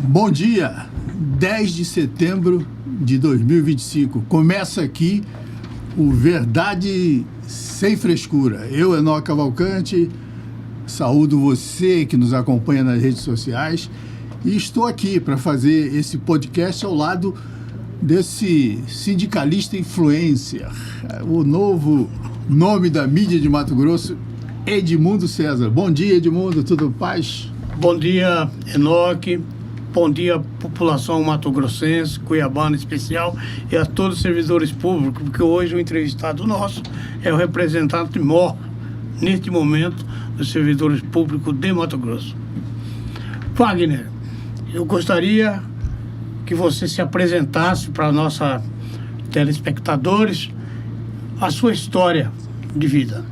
Bom dia, 10 de setembro de 2025. Começa aqui o Verdade Sem Frescura. Eu, Enoque Cavalcante, saúdo você que nos acompanha nas redes sociais e estou aqui para fazer esse podcast ao lado desse sindicalista influencer, o novo nome da mídia de Mato Grosso, Edmundo César. Bom dia, Edmundo, tudo paz? Bom dia, Enoque. Bom dia, população mato-grossense, cuiabana em especial, e a todos os servidores públicos, porque hoje o entrevistado nosso é o representante maior, neste momento, dos servidores públicos de Mato Grosso. Wagner, eu gostaria que você se apresentasse para nossos telespectadores a sua história de vida.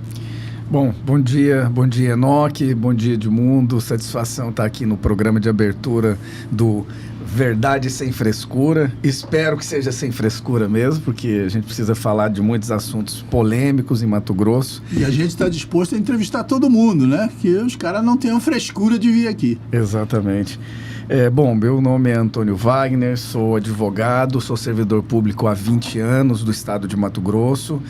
Bom dia Enoque, bom dia Edmundo, satisfação estar aqui no programa de abertura do Verdade Sem Frescura. Espero que seja sem frescura mesmo, porque a gente precisa falar de muitos assuntos polêmicos em Mato Grosso. E a gente está disposto a entrevistar todo mundo, né? Que os caras não tenham frescura de vir aqui. Exatamente. Meu nome é Antônio Wagner, sou advogado, sou servidor público há 20 anos do estado de Mato Grosso.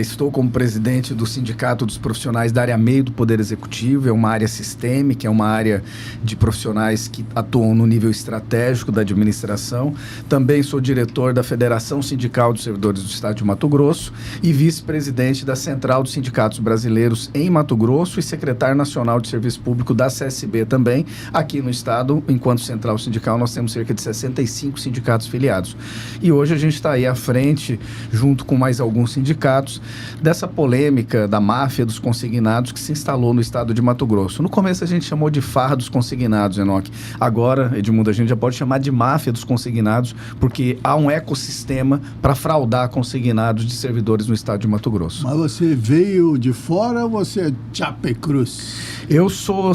Estou como presidente do Sindicato dos Profissionais da área meio do Poder Executivo, é uma área sistêmica, é uma área de profissionais que atuam no nível estratégico da administração. Também sou diretor da Federação Sindical dos Servidores do Estado de Mato Grosso e vice-presidente da Central dos Sindicatos Brasileiros em Mato Grosso e secretário nacional de Serviço Público da CSB também, aqui no estado. Enquanto Central Sindical, nós temos cerca de 65 sindicatos filiados. E hoje a gente está aí à frente, junto com mais alguns sindicatos, dessa polêmica da máfia dos consignados que se instalou no estado de Mato Grosso. No começo a gente chamou de farra dos consignados, Enoque. Agora, Edmundo, a gente já pode chamar de máfia dos consignados, porque há um ecossistema para fraudar consignados de servidores no estado de Mato Grosso. Mas você veio de fora ou você é Chapecruz? Eu sou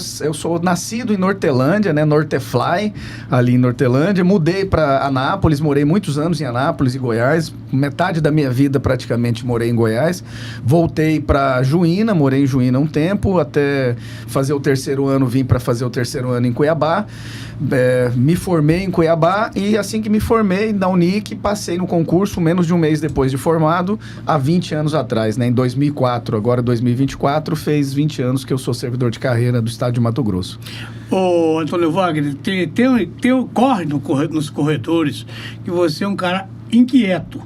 nascido em Nortelândia, né? Nortefly, ali em Nortelândia. Mudei para Anápolis, morei muitos anos em Anápolis e Goiás. Metade da minha vida praticamente morei em Goiás. Voltei para Juína, morei em Juína um tempo, até fazer o terceiro ano, vim para fazer o terceiro ano em Cuiabá. Me formei em Cuiabá e assim que me formei na Unic, passei no concurso menos de um mês depois de formado, há 20 anos atrás, né? Em 2004, agora 2024, fez 20 anos que eu sou servidor de carreira do estado de Mato Grosso. Ô, Antônio Wagner, corre nos corredores que você é um cara inquieto.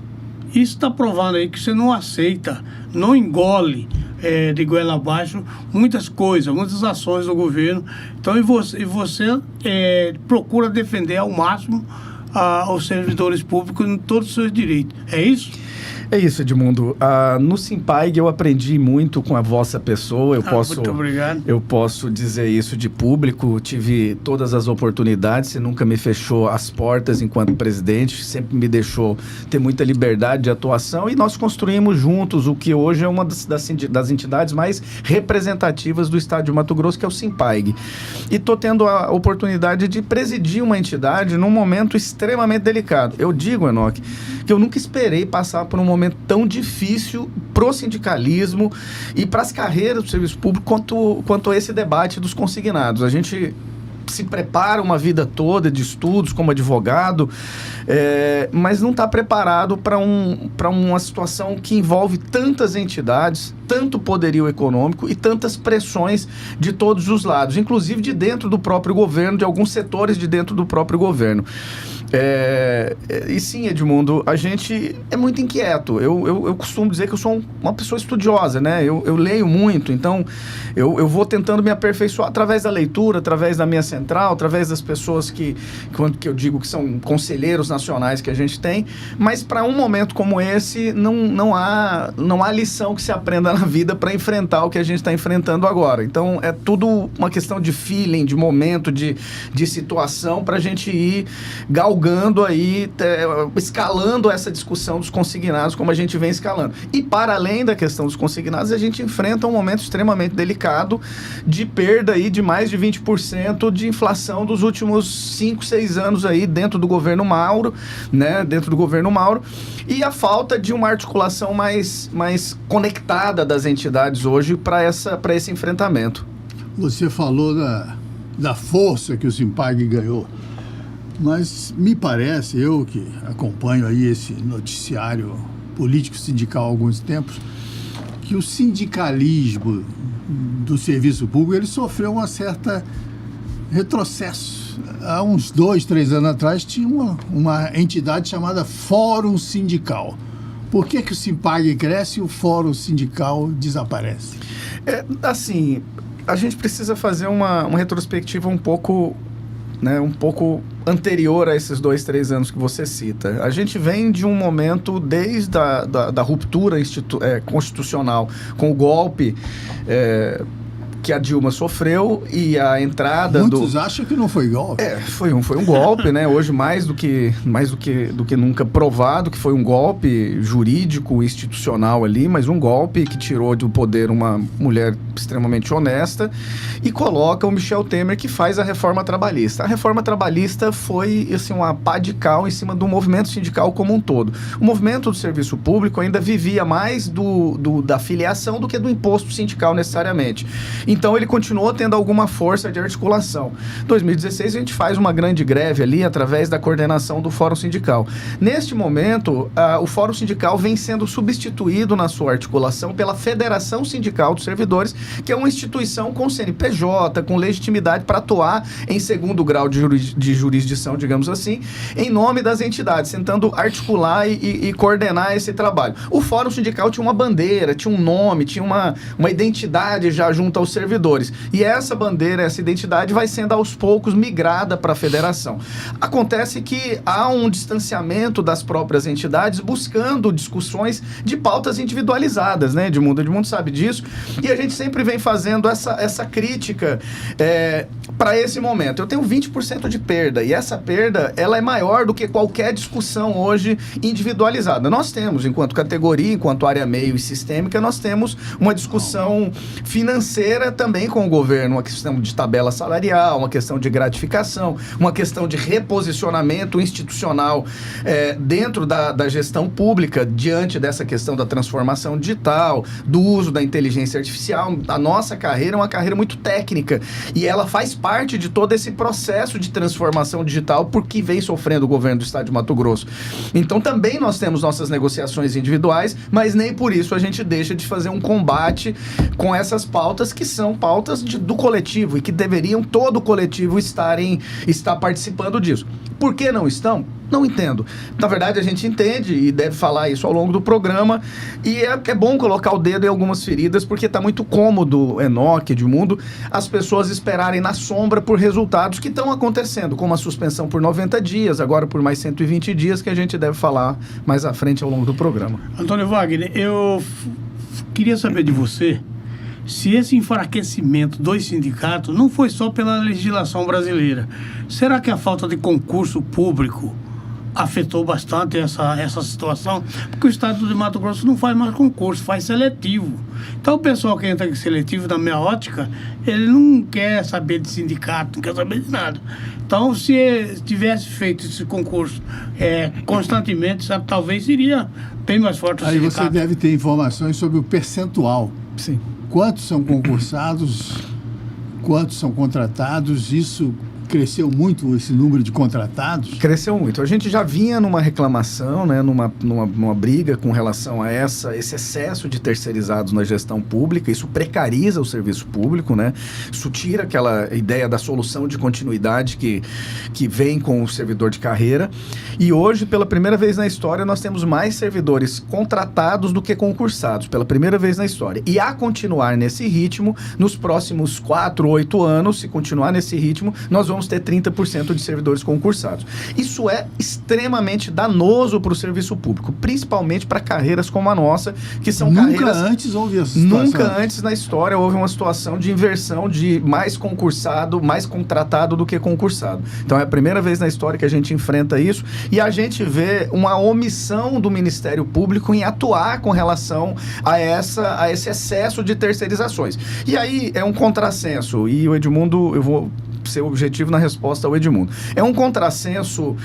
Isso está provando aí que você não aceita, não engole de goela abaixo muitas coisas, muitas ações do governo. Então, você procura defender ao máximo os servidores públicos em todos os seus direitos. É isso? É isso, Edmundo. No Simpag eu aprendi muito com a vossa pessoa. Muito obrigado. Eu posso dizer isso de público. Tive todas as oportunidades. Você nunca me fechou as portas enquanto presidente. Sempre me deixou ter muita liberdade de atuação. E nós construímos juntos o que hoje é uma das entidades mais representativas do estado de Mato Grosso, que é o Simpag. E estou tendo a oportunidade de presidir uma entidade num momento extremamente delicado. Eu digo, Enoque, que eu nunca esperei passar por um momento tão difícil pro sindicalismo e para as carreiras do serviço público quanto a esse debate dos consignados. A gente se prepara uma vida toda de estudos como advogado, mas não está preparado para uma situação que envolve tantas entidades, tanto poderio econômico e tantas pressões de todos os lados, inclusive de dentro do próprio governo, de alguns setores de dentro do próprio governo. E sim, Edmundo, a gente é muito inquieto. Eu costumo dizer que eu sou uma pessoa estudiosa, né? Eu leio muito, então eu vou tentando me aperfeiçoar através da leitura, através da minha central, através das pessoas que eu digo que são conselheiros nacionais que a gente tem, mas para um momento como esse não há lição que se aprenda na vida para enfrentar o que a gente está enfrentando agora. Então é tudo uma questão de feeling, de momento, de situação para a gente ir galgando aí, escalando essa discussão dos consignados como a gente vem escalando. E para além da questão dos consignados, a gente enfrenta um momento extremamente delicado de perda aí de mais de 20% de inflação dos últimos 5, 6 anos aí dentro do governo Mauro, né? Dentro do governo Mauro. E a falta de uma articulação mais conectada das entidades hoje para esse enfrentamento. Você falou da força que o Simpag ganhou. Mas me parece, eu que acompanho aí esse noticiário político sindical há alguns tempos, que o sindicalismo do serviço público ele sofreu uma certa retrocesso. Há uns 2, 3 anos atrás tinha uma entidade chamada Fórum Sindical. Por que o Simpag cresce e o Fórum Sindical desaparece? Assim, a gente precisa fazer uma retrospectiva um pouco anterior a esses 2, 3 anos que você cita. A gente vem de um momento desde da ruptura constitucional com o golpe que a Dilma sofreu e a entrada Muitos acham que não foi golpe. Foi um golpe, né? Hoje mais do que nunca provado que foi um golpe jurídico, institucional ali, mas um golpe que tirou do poder uma mulher extremamente honesta e coloca o Michel Temer, que faz a reforma trabalhista. A reforma trabalhista foi assim, uma pá de cal em cima do movimento sindical como um todo. O movimento do serviço público ainda vivia mais da filiação do que do imposto sindical necessariamente. Então ele continuou tendo alguma força de articulação. Em 2016 a gente faz uma grande greve ali através da coordenação do Fórum Sindical. Neste momento, o Fórum Sindical vem sendo substituído na sua articulação pela Federação Sindical dos Servidores, que é uma instituição com CNPJ, com legitimidade para atuar em segundo grau de jurisdição, digamos assim, em nome das entidades, tentando articular e coordenar esse trabalho. O Fórum Sindical tinha uma bandeira, tinha um nome, tinha uma identidade já junto aos servidores. E essa bandeira, essa identidade vai sendo aos poucos migrada para a federação. Acontece que há um distanciamento das próprias entidades buscando discussões de pautas individualizadas, né, Edmundo? Edmundo sabe disso. E a gente sempre vem fazendo essa crítica para esse momento. Eu tenho 20% de perda e essa perda ela é maior do que qualquer discussão hoje individualizada. Nós temos, enquanto categoria, enquanto área meio e sistêmica, nós temos uma discussão financeira também com o governo, uma questão de tabela salarial, uma questão de gratificação, uma questão de reposicionamento institucional dentro da gestão pública diante dessa questão da transformação digital, do uso da inteligência artificial. A nossa carreira é uma carreira muito técnica e ela faz parte de todo esse processo de transformação digital porque vem sofrendo o governo do estado de Mato Grosso. Então também nós temos nossas negociações individuais, mas nem por isso a gente deixa de fazer um combate com essas pautas que são pautas do coletivo e que deveriam todo o coletivo estar participando disso. Por que não estão? Não entendo. Na verdade, a gente entende e deve falar isso ao longo do programa e é bom colocar o dedo em algumas feridas porque está muito cômodo, Enoque, Edmundo, as pessoas esperarem na sombra por resultados que estão acontecendo, como a suspensão por 90 dias, agora por mais 120 dias, que a gente deve falar mais à frente ao longo do programa. Antônio Wagner, eu queria saber de você se esse enfraquecimento dos sindicatos não foi só pela legislação brasileira. Será que a falta de concurso público afetou bastante essa situação? Porque o estado de Mato Grosso não faz mais concurso, faz seletivo. Então o pessoal que entra em seletivo, na minha ótica, ele não quer saber de sindicato, não quer saber de nada. Então se tivesse feito esse concurso constantemente, sabe, talvez seria bem mais forte o sindicato. Aí você deve ter informações sobre o percentual. Sim. Quantos são concursados, quantos são contratados, isso cresceu muito esse número de contratados? Cresceu muito. A gente já vinha numa reclamação, né, numa briga com relação a esse excesso de terceirizados na gestão pública. Isso precariza o serviço público, né? Isso tira aquela ideia da solução de continuidade que vem com o servidor de carreira. E hoje, pela primeira vez na história, nós temos mais servidores contratados do que concursados. Pela primeira vez na história. E a continuar nesse ritmo, nos próximos 4, 8 anos, se continuar nesse ritmo, nós vamos ter 30% de servidores concursados. Isso é extremamente danoso para o serviço público, principalmente para carreiras como a nossa, que são carreiras... Nunca antes houve essa situação. Nunca antes na história houve uma situação de inversão de mais concursado, mais contratado do que concursado. Então é a primeira vez na história que a gente enfrenta isso e a gente vê uma omissão do Ministério Público em atuar com relação a esse excesso de terceirizações. E aí é um contrassenso, e o Edmundo, eu vou ser objetivo na resposta ao Edmundo. É um contrassenso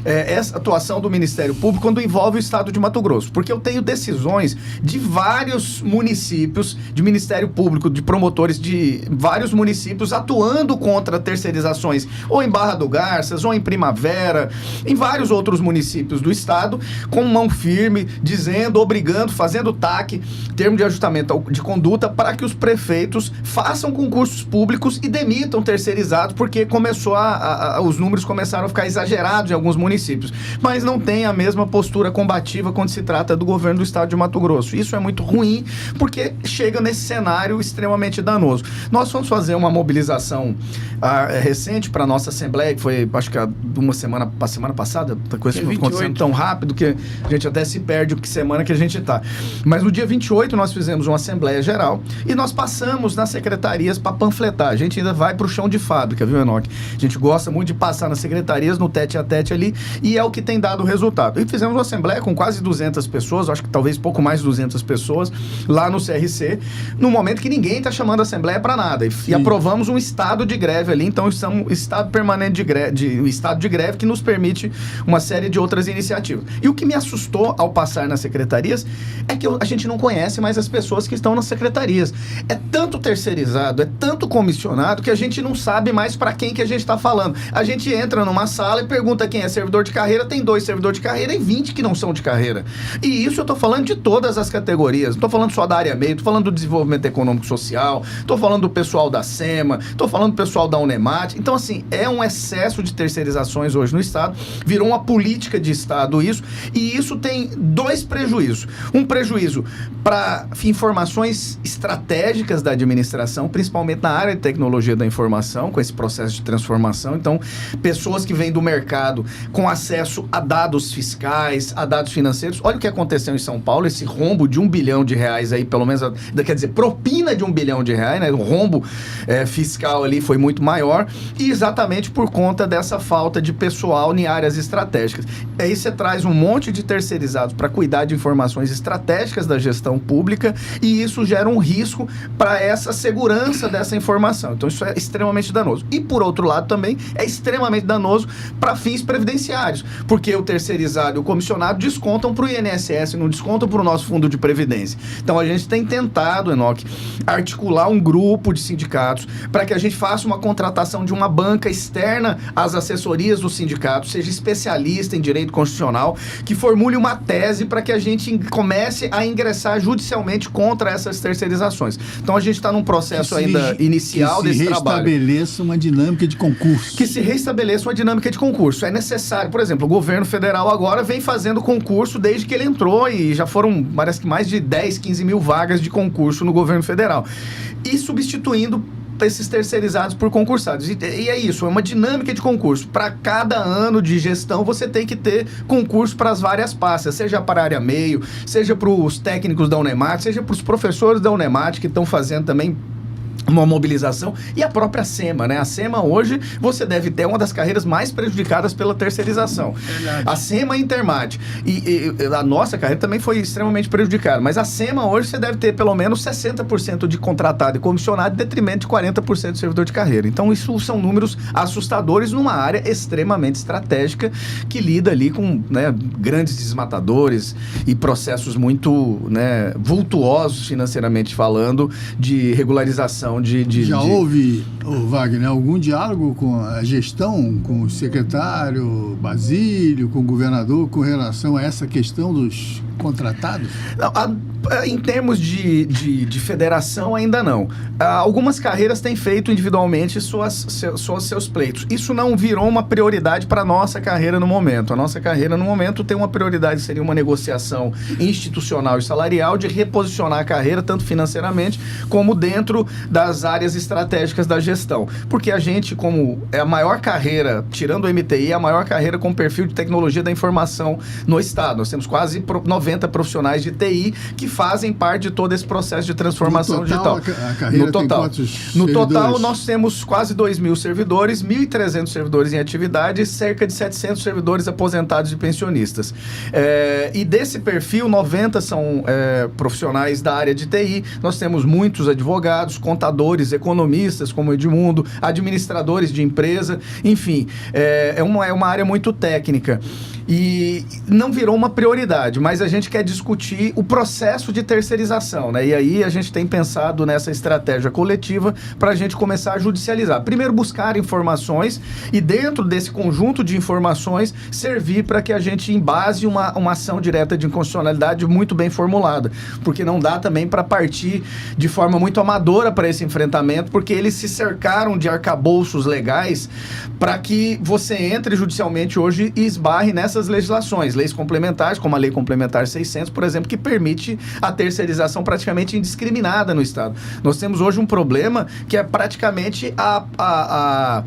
essa atuação do Ministério Público quando envolve o Estado de Mato Grosso, porque eu tenho decisões de vários municípios, de Ministério Público, de promotores de vários municípios atuando contra terceirizações, ou em Barra do Garças, ou em Primavera, em vários outros municípios do Estado, com mão firme, dizendo, obrigando, fazendo TAC, termo de ajustamento de conduta, para que os prefeitos façam concursos públicos e demitam terceirizados, porque os números começaram a ficar exagerados em alguns municípios, mas não tem a mesma postura combativa quando se trata do governo do Estado de Mato Grosso. Isso é muito ruim, porque chega nesse cenário extremamente danoso. Nós fomos fazer uma mobilização recente para a nossa Assembleia, que foi, acho que uma semana passada, a coisa foi acontecendo tão rápido que a gente até se perde que semana que a gente está. Mas no dia 28 nós fizemos uma Assembleia Geral e nós passamos nas secretarias para panfletar. A gente ainda vai para o chão de fábrica, viu, Enoque? A gente gosta muito de passar nas secretarias, no tete a tete ali, e é o que tem dado resultado. E fizemos uma Assembleia com quase 200 pessoas, acho que talvez pouco mais de 200 pessoas, lá no CRC, no momento que ninguém está chamando a Assembleia para nada. E aprovamos um estado de greve ali, então estamos em estado permanente estado de greve que nos permite uma série de outras iniciativas. E o que me assustou ao passar nas secretarias é que a gente não conhece mais as pessoas que estão nas secretarias. É tanto terceirizado, é tanto comissionado que a gente não sabe mais para quem que a gente está falando. A gente entra numa sala e pergunta quem é servidor de carreira, tem 2 servidores de carreira e 20 que não são de carreira. E isso eu estou falando de todas as categorias. Não estou falando só da área meio, estou falando do desenvolvimento econômico e social, estou falando do pessoal da SEMA, estou falando do pessoal da Unemat. Então, assim, é um excesso de terceirizações hoje no Estado, virou uma política de Estado isso, e isso tem 2 prejuízos. Um prejuízo para informações estratégicas da administração, principalmente na área de tecnologia da informação, com esse processo de transformação. Então, pessoas que vêm do mercado com acesso a dados fiscais, a dados financeiros. Olha o que aconteceu em São Paulo, esse rombo de R$1 bilhão aí, pelo menos, quer dizer, propina de R$1 bilhão, né? O rombo fiscal ali foi muito maior, e exatamente por conta dessa falta de pessoal em áreas estratégicas. Aí você traz um monte de terceirizados para cuidar de informações estratégicas da gestão pública, e isso gera um risco para essa segurança dessa informação. Então isso é extremamente danoso. E por outro lado também é extremamente danoso para fins previdenciários, porque o terceirizado e o comissionado descontam para o INSS, não descontam para o nosso fundo de previdência. Então a gente tem tentado, Enoque, articular um grupo de sindicatos para que a gente faça uma contratação de uma banca externa às assessorias do sindicato, seja especialista em direito constitucional, que formule uma tese para que a gente comece a ingressar judicialmente contra essas terceirizações. Então a gente está num processo ainda inicial desse trabalho. Que se restabeleça uma dinâmica de concurso. Que se restabeleça uma dinâmica de concurso. É necessário, por exemplo, o governo federal agora vem fazendo concurso desde que ele entrou, e já foram, parece que mais de 10, 15 mil vagas de concurso no governo federal. E substituindo esses terceirizados por concursados. E é isso, é uma dinâmica de concurso. Para cada ano de gestão, você tem que ter concurso para as várias pastas, seja para a área meio, seja para os técnicos da Unemat, seja para os professores da Unemat, que estão fazendo também uma mobilização, e a própria SEMA, né? A SEMA hoje, você deve ter uma das carreiras mais prejudicadas pela terceirização. Verdade. A SEMA e a Intermat. E a nossa carreira também foi extremamente prejudicada, mas a SEMA hoje você deve ter pelo menos 60% de contratado e comissionado, em detrimento de 40% de servidor de carreira. Então isso são números assustadores numa área extremamente estratégica que lida ali com, né, grandes desmatadores e processos muito, né, vultuosos financeiramente falando, de regularização houve, Wagner, algum diálogo com a gestão, com o secretário Basílio, com o governador, com relação a essa questão dos contratados? Não, em termos de federação, ainda não. Algumas carreiras têm feito individualmente seus pleitos. Isso não virou uma prioridade para a nossa carreira no momento. A nossa carreira no momento tem uma prioridade, seria uma negociação institucional e salarial de reposicionar a carreira, tanto financeiramente como dentro das áreas estratégicas da gestão. Porque a gente, como é a maior carreira, tirando o MTI, é a maior carreira com perfil de tecnologia da informação no Estado. Nós temos quase 90 profissionais de TI que fazem parte de todo esse processo de transformação No total, digital. a carreira No total. tem quantos No total, servidores? nós temos quase 2.000 servidores, 1.300 servidores em atividade e cerca de 700 servidores aposentados e pensionistas. E desse perfil, 90 são profissionais da área de TI. Nós temos muitos advogados, contadores, economistas, como o Edmundo, administradores de empresa, enfim, é uma área muito técnica. E não virou uma prioridade, mas a gente quer discutir o processo de terceirização, né? E aí a gente tem pensado nessa estratégia coletiva para a gente começar a judicializar. Primeiro, buscar informações e dentro desse conjunto de informações servir para que a gente embase uma ação direta de inconstitucionalidade muito bem formulada, porque não dá também para partir de forma muito amadora para esse enfrentamento, porque eles se cercaram de arcabouços legais para que você entre judicialmente hoje e esbarre nessas legislações, leis complementares, como a Lei Complementar 600, por exemplo, que permite a terceirização praticamente indiscriminada no Estado. Nós temos hoje um problema que é praticamente a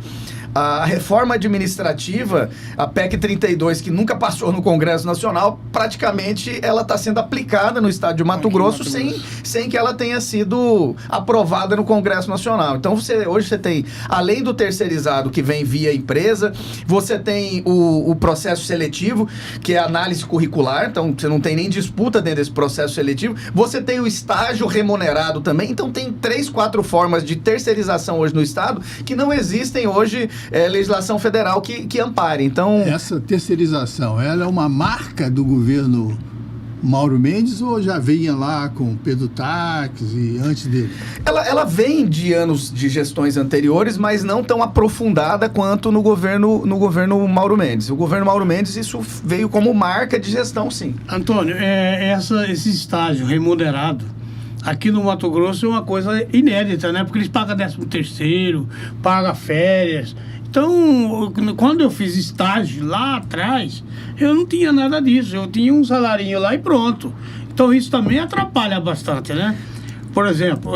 reforma administrativa, a PEC 32, que nunca passou no Congresso Nacional, praticamente ela está sendo aplicada no estado de Mato Grosso sem que ela tenha sido aprovada no Congresso Nacional. Então, hoje você tem, além do terceirizado que vem via empresa, você tem o processo seletivo, que é a análise curricular, então você não tem nem disputa dentro desse processo seletivo, você tem o estágio remunerado também, então tem 3, 4 formas de terceirização hoje no estado que não existem hoje legislação federal que ampare. Então, essa terceirização, ela é uma marca do governo Mauro Mendes ou já vinha lá com Pedro Táxi e antes dele? Ela vem de anos de gestões anteriores, mas não tão aprofundada quanto no governo Mauro Mendes. O governo Mauro Mendes, isso veio como marca de gestão, sim. Antônio, esse estágio remunerado aqui no Mato Grosso é uma coisa inédita, né? Porque eles pagam 13º, pagam férias. Então, quando eu fiz estágio lá atrás, eu não tinha nada disso. Eu tinha um salarinho lá e pronto. Então, isso também atrapalha bastante, né? Por exemplo,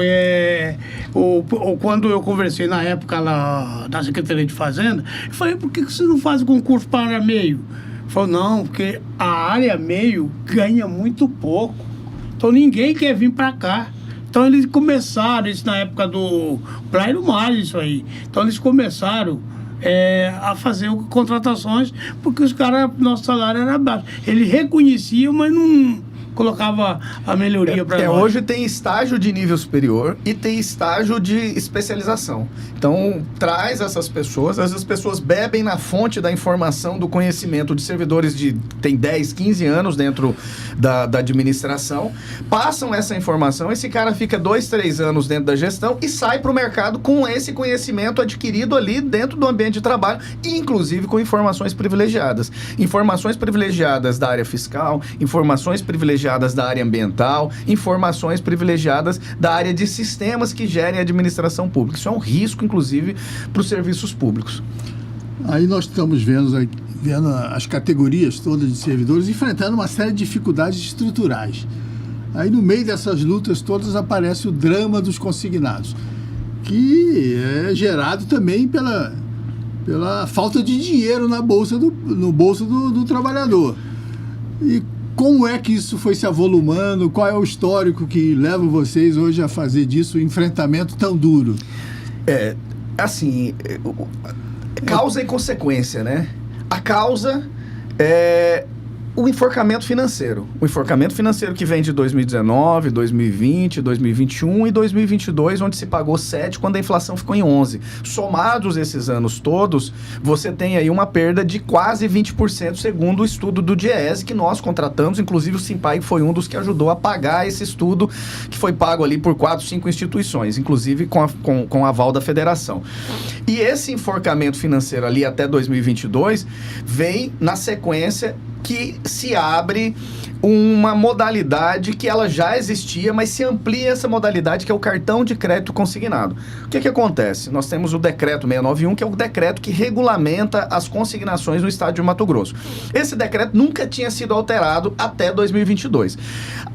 quando eu conversei na época lá da Secretaria de Fazenda, eu falei, por que você não faz concurso para área meio? Falou, não, porque a área meio ganha muito pouco. Então, ninguém quer vir para cá. Então, eles começaram, isso na época do Blairo Mário, isso aí. Então, eles começaram a fazer contratações, porque os caras, nosso salário era baixo. Eles reconheciam, mas não colocava a melhoria para nós. Hoje tem estágio de nível superior e tem estágio de especialização. Então, traz essas pessoas bebem na fonte da informação, do conhecimento de servidores tem 10, 15 anos dentro da administração, passam essa informação, esse cara fica 2, 3 anos dentro da gestão e sai para o mercado com esse conhecimento adquirido ali dentro do ambiente de trabalho, inclusive com informações privilegiadas. Informações privilegiadas da área fiscal, informações privilegiadas da área ambiental, informações privilegiadas da área de sistemas que gerem a administração pública. Isso é um risco, inclusive, para os serviços públicos. Aí nós estamos vendo as categorias todas de servidores enfrentando uma série de dificuldades estruturais. Aí no meio dessas lutas todas aparece o drama dos consignados, que é gerado também pela falta de dinheiro no bolso do trabalhador. E como é que isso foi se avolumando? Qual é o histórico que leva vocês hoje a fazer disso um enfrentamento tão duro? Causa e consequência, né? A causa é o enforcamento financeiro. O enforcamento financeiro que vem de 2019, 2020, 2021 e 2022, onde se pagou 7 quando a inflação ficou em 11. Somados esses anos todos, você tem aí uma perda de quase 20%, segundo o estudo do DIEESE, que nós contratamos. Inclusive o Simpag foi um dos que ajudou a pagar esse estudo, que foi pago ali por 4, 5 instituições, inclusive com aval da federação. E esse enforcamento financeiro ali até 2022 vem na sequência que se abre uma modalidade que ela já existia, mas se amplia essa modalidade, que é o cartão de crédito consignado. O que acontece? Nós temos o decreto 691, que é o decreto que regulamenta as consignações no estado de Mato Grosso. Esse decreto nunca tinha sido alterado até 2022.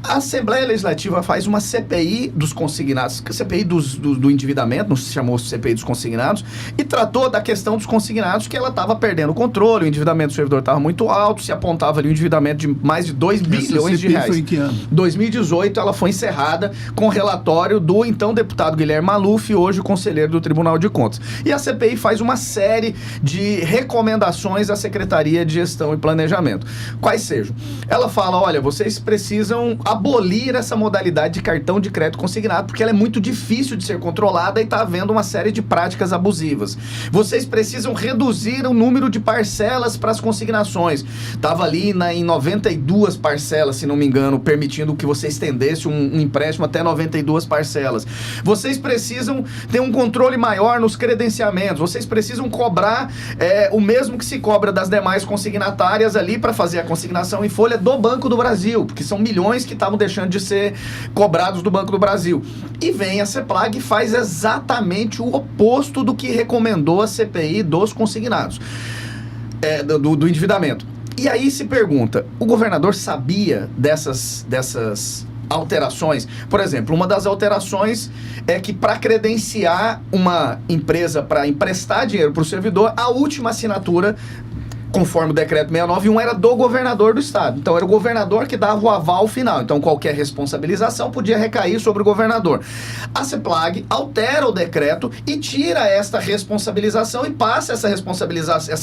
A Assembleia Legislativa faz uma CPI dos consignados, CPI do endividamento, não se chamou CPI dos consignados, e tratou da questão dos consignados, que ela estava perdendo o controle, o endividamento do servidor estava muito alto, se apontava apontava ali um endividamento de mais de 2 bilhões de CPI reais. foi em que ano? 2018, ela foi encerrada com relatório do então deputado Guilherme Maluf, hoje conselheiro do Tribunal de Contas. E a CPI faz uma série de recomendações à Secretaria de Gestão e Planejamento. Quais sejam? Ela fala, olha, vocês precisam abolir essa modalidade de cartão de crédito consignado, porque ela é muito difícil de ser controlada e está havendo uma série de práticas abusivas. Vocês precisam reduzir o número de parcelas para as consignações. Estava ali em 92 parcelas, se não me engano, permitindo que você estendesse um empréstimo até 92 parcelas. Vocês precisam ter um controle maior nos credenciamentos. Vocês precisam cobrar o mesmo que se cobra das demais consignatárias ali para fazer a consignação em folha do Banco do Brasil, porque são milhões que estavam deixando de ser cobrados do Banco do Brasil. E vem a CEPLAG e faz exatamente o oposto do que recomendou a CPI dos consignados, do endividamento. E aí se pergunta, o governador sabia dessas alterações? Por exemplo, uma das alterações é que para credenciar uma empresa para emprestar dinheiro para o servidor, a última assinatura, conforme o decreto 691, era do governador do estado. Então era o governador que dava o aval final. Então qualquer responsabilização podia recair sobre o governador. A CEPLAG altera o decreto e tira esta responsabilização e passa essa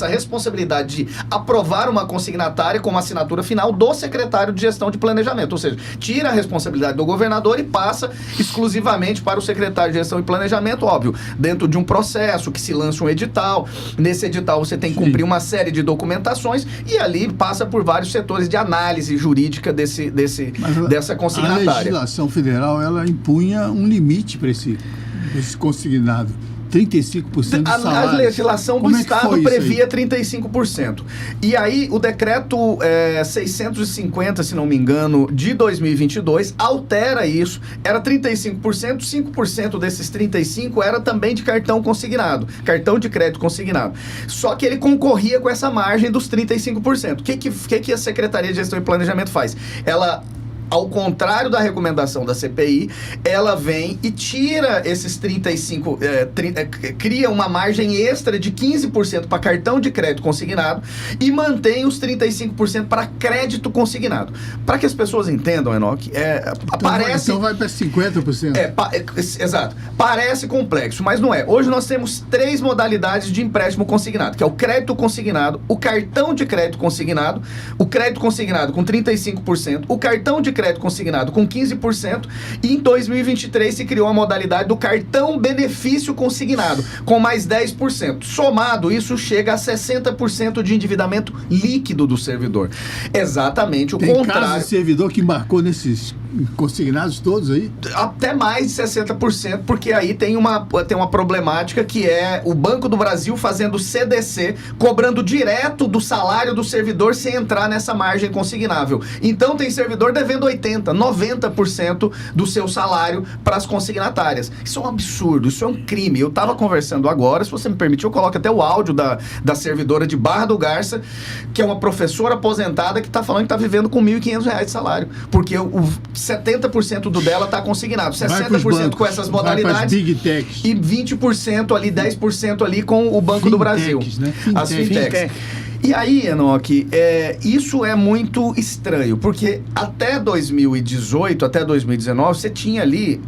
responsabilidade de aprovar uma consignatária com assinatura final do secretário de Gestão de Planejamento. Ou seja, tira a responsabilidade do governador e passa exclusivamente para o secretário de Gestão e Planejamento, óbvio, dentro de um processo que se lança um edital. Nesse edital você tem que cumprir uma série de documentações e ali passa por vários setores de análise jurídica dessa consignatária. A legislação federal, ela impunha um limite para esse consignado. 35% do salário. A legislação do Estado previa 35%. E aí, o decreto 650, se não me engano, de 2022, altera isso. Era 35%, 5% desses 35% era também de cartão consignado, cartão de crédito consignado. Só que ele concorria com essa margem dos 35%. O que a Secretaria de Gestão e Planejamento faz? Ela, ao contrário da recomendação da CPI, ela vem e tira esses 35%, cria uma margem extra de 15% para cartão de crédito consignado e mantém os 35% para crédito consignado. Para que as pessoas entendam, Enoque, então vai para 50%. Exato. Parece complexo, mas não é. Hoje nós temos 3 modalidades de empréstimo consignado, que é o crédito consignado, o cartão de crédito consignado, o crédito consignado com 35%, o cartão de crédito consignado com 15%, e em 2023 se criou a modalidade do cartão benefício consignado com mais 10%. Somado, isso chega a 60% de endividamento líquido do servidor. Exatamente o contrário. Tem caso de servidor que embarcou nesses consignados todos aí? Até mais de 60%, porque aí tem uma problemática que é o Banco do Brasil fazendo CDC, cobrando direto do salário do servidor sem entrar nessa margem consignável. Então tem servidor devendo 80%, 90% do seu salário para as consignatárias. Isso é um absurdo, isso é um crime. Eu estava conversando agora, se você me permitir, eu coloco até o áudio da servidora de Barra do Garça, que é uma professora aposentada que está falando que está vivendo com R$ 1.500 de salário, porque o 70% do dela está consignado, 60% com essas modalidades Big Techs. E 20% ali, 10% ali com o Banco do Brasil. Né? As fintechs. E aí, Enoque, isso é muito estranho, porque até 2018, até 2019, você tinha ali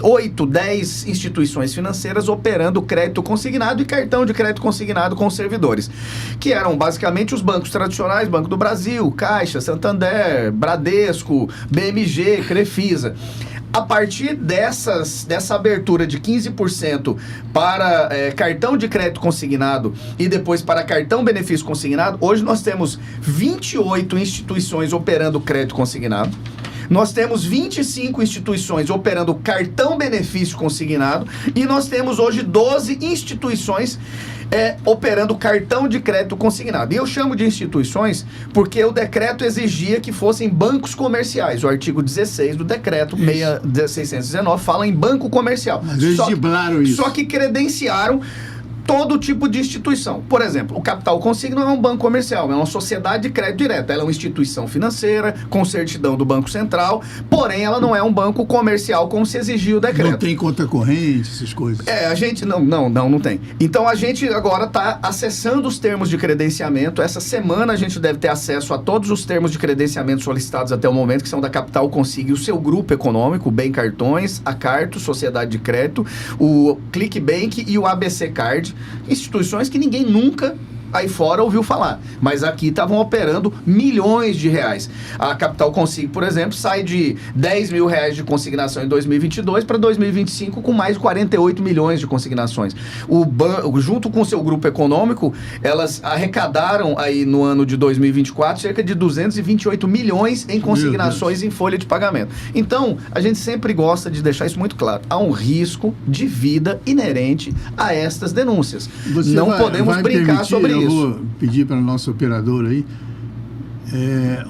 8, 10 instituições financeiras operando crédito consignado e cartão de crédito consignado com os servidores, que eram basicamente os bancos tradicionais, Banco do Brasil, Caixa, Santander, Bradesco, BMG, Crefisa. A partir dessa abertura de 15% para cartão de crédito consignado e depois para cartão benefício consignado, hoje nós temos 28 instituições operando crédito consignado. Nós temos 25 instituições operando cartão benefício consignado e nós temos hoje 12 instituições operando cartão de crédito consignado. E eu chamo de instituições porque o decreto exigia que fossem bancos comerciais. O artigo 16 do decreto 619 fala em banco comercial. Mas eles driblaram isso. Só que credenciaram todo tipo de instituição. Por exemplo, o Capital Consigna não é um banco comercial, é uma sociedade de crédito direto. Ela é uma instituição financeira, com certidão do Banco Central, porém ela não é um banco comercial como se exigiu o decreto. Não tem conta corrente, essas coisas. A gente não tem. Então a gente agora está acessando os termos de credenciamento. Essa semana a gente deve ter acesso a todos os termos de credenciamento solicitados até o momento, que são da Capital Consigne, o seu grupo econômico, o Bem Cartões, a Carto, Sociedade de Crédito, o Clickbank e o ABC Card, instituições que ninguém nunca aí fora ouviu falar, mas aqui estavam operando milhões de reais. A Capital Consigne, por exemplo, sai de 10 mil reais de consignação em 2022 para 2025 com mais de 48 milhões de consignações. Junto com o seu grupo econômico, elas arrecadaram aí no ano de 2024 cerca de 228 milhões em consignações em folha de pagamento. Então, a gente sempre gosta de deixar isso muito claro. Há um risco de vida inerente a estas denúncias. Não podemos brincar sobre isso. Eu vou pedir para a nossa operadora aí.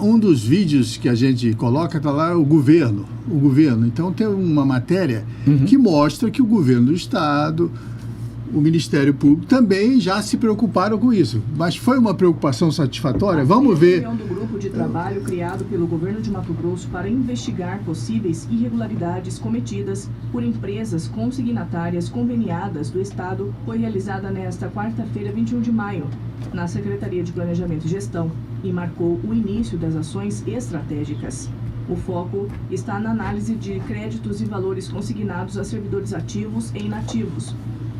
Um dos vídeos que a gente coloca está lá o governo. Então tem uma matéria que mostra que o governo do estado, o Ministério Público também já se preocuparam com isso. Mas foi uma preocupação satisfatória? Vamos ver. A reunião do grupo de trabalho criado pelo governo de Mato Grosso para investigar possíveis irregularidades cometidas por empresas consignatárias conveniadas do estado foi realizada nesta quarta-feira, 21 de maio, na Secretaria de Planejamento e Gestão, e marcou o início das ações estratégicas. O foco está na análise de créditos e valores consignados a servidores ativos e inativos.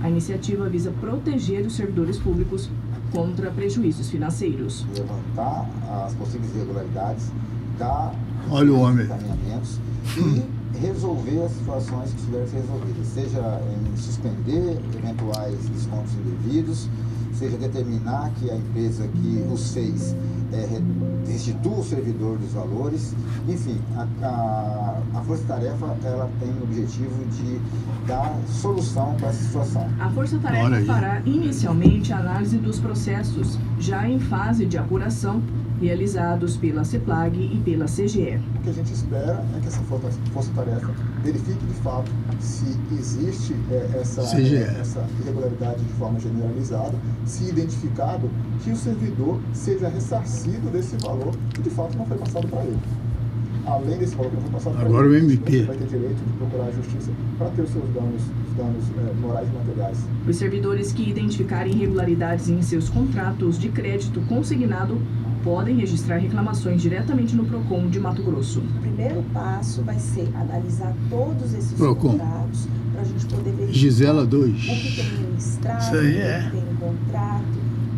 A iniciativa visa proteger os servidores públicos contra prejuízos financeiros. Levantar as possíveis irregularidades, dar encaminhamentos e resolver as situações que tiverem que ser resolvidas, seja em suspender eventuais descontos indevidos, seja determinar que a empresa que os fez restitua o servidor dos valores. Enfim, a Força-Tarefa ela tem o objetivo de dar solução para essa situação. A Força-Tarefa fará inicialmente a análise dos processos, já em fase de apuração, realizados pela CEPLAG e pela CGE. O que a gente espera é que essa Força-Tarefa verifique de fato se existe essa irregularidade de forma generalizada, se identificado que o servidor seja ressarcido desse valor que de fato não foi passado para ele. Além desse valor que não foi passado para ele, agora o MP vai ter direito de procurar a justiça para ter os seus danos morais e materiais. Os servidores que identificarem irregularidades em seus contratos de crédito consignado podem registrar reclamações diretamente no PROCON de Mato Grosso. O primeiro passo vai ser analisar todos esses contratos para a gente poder verificar Gisela 2. o que tem em estrada, o que tem em contrato,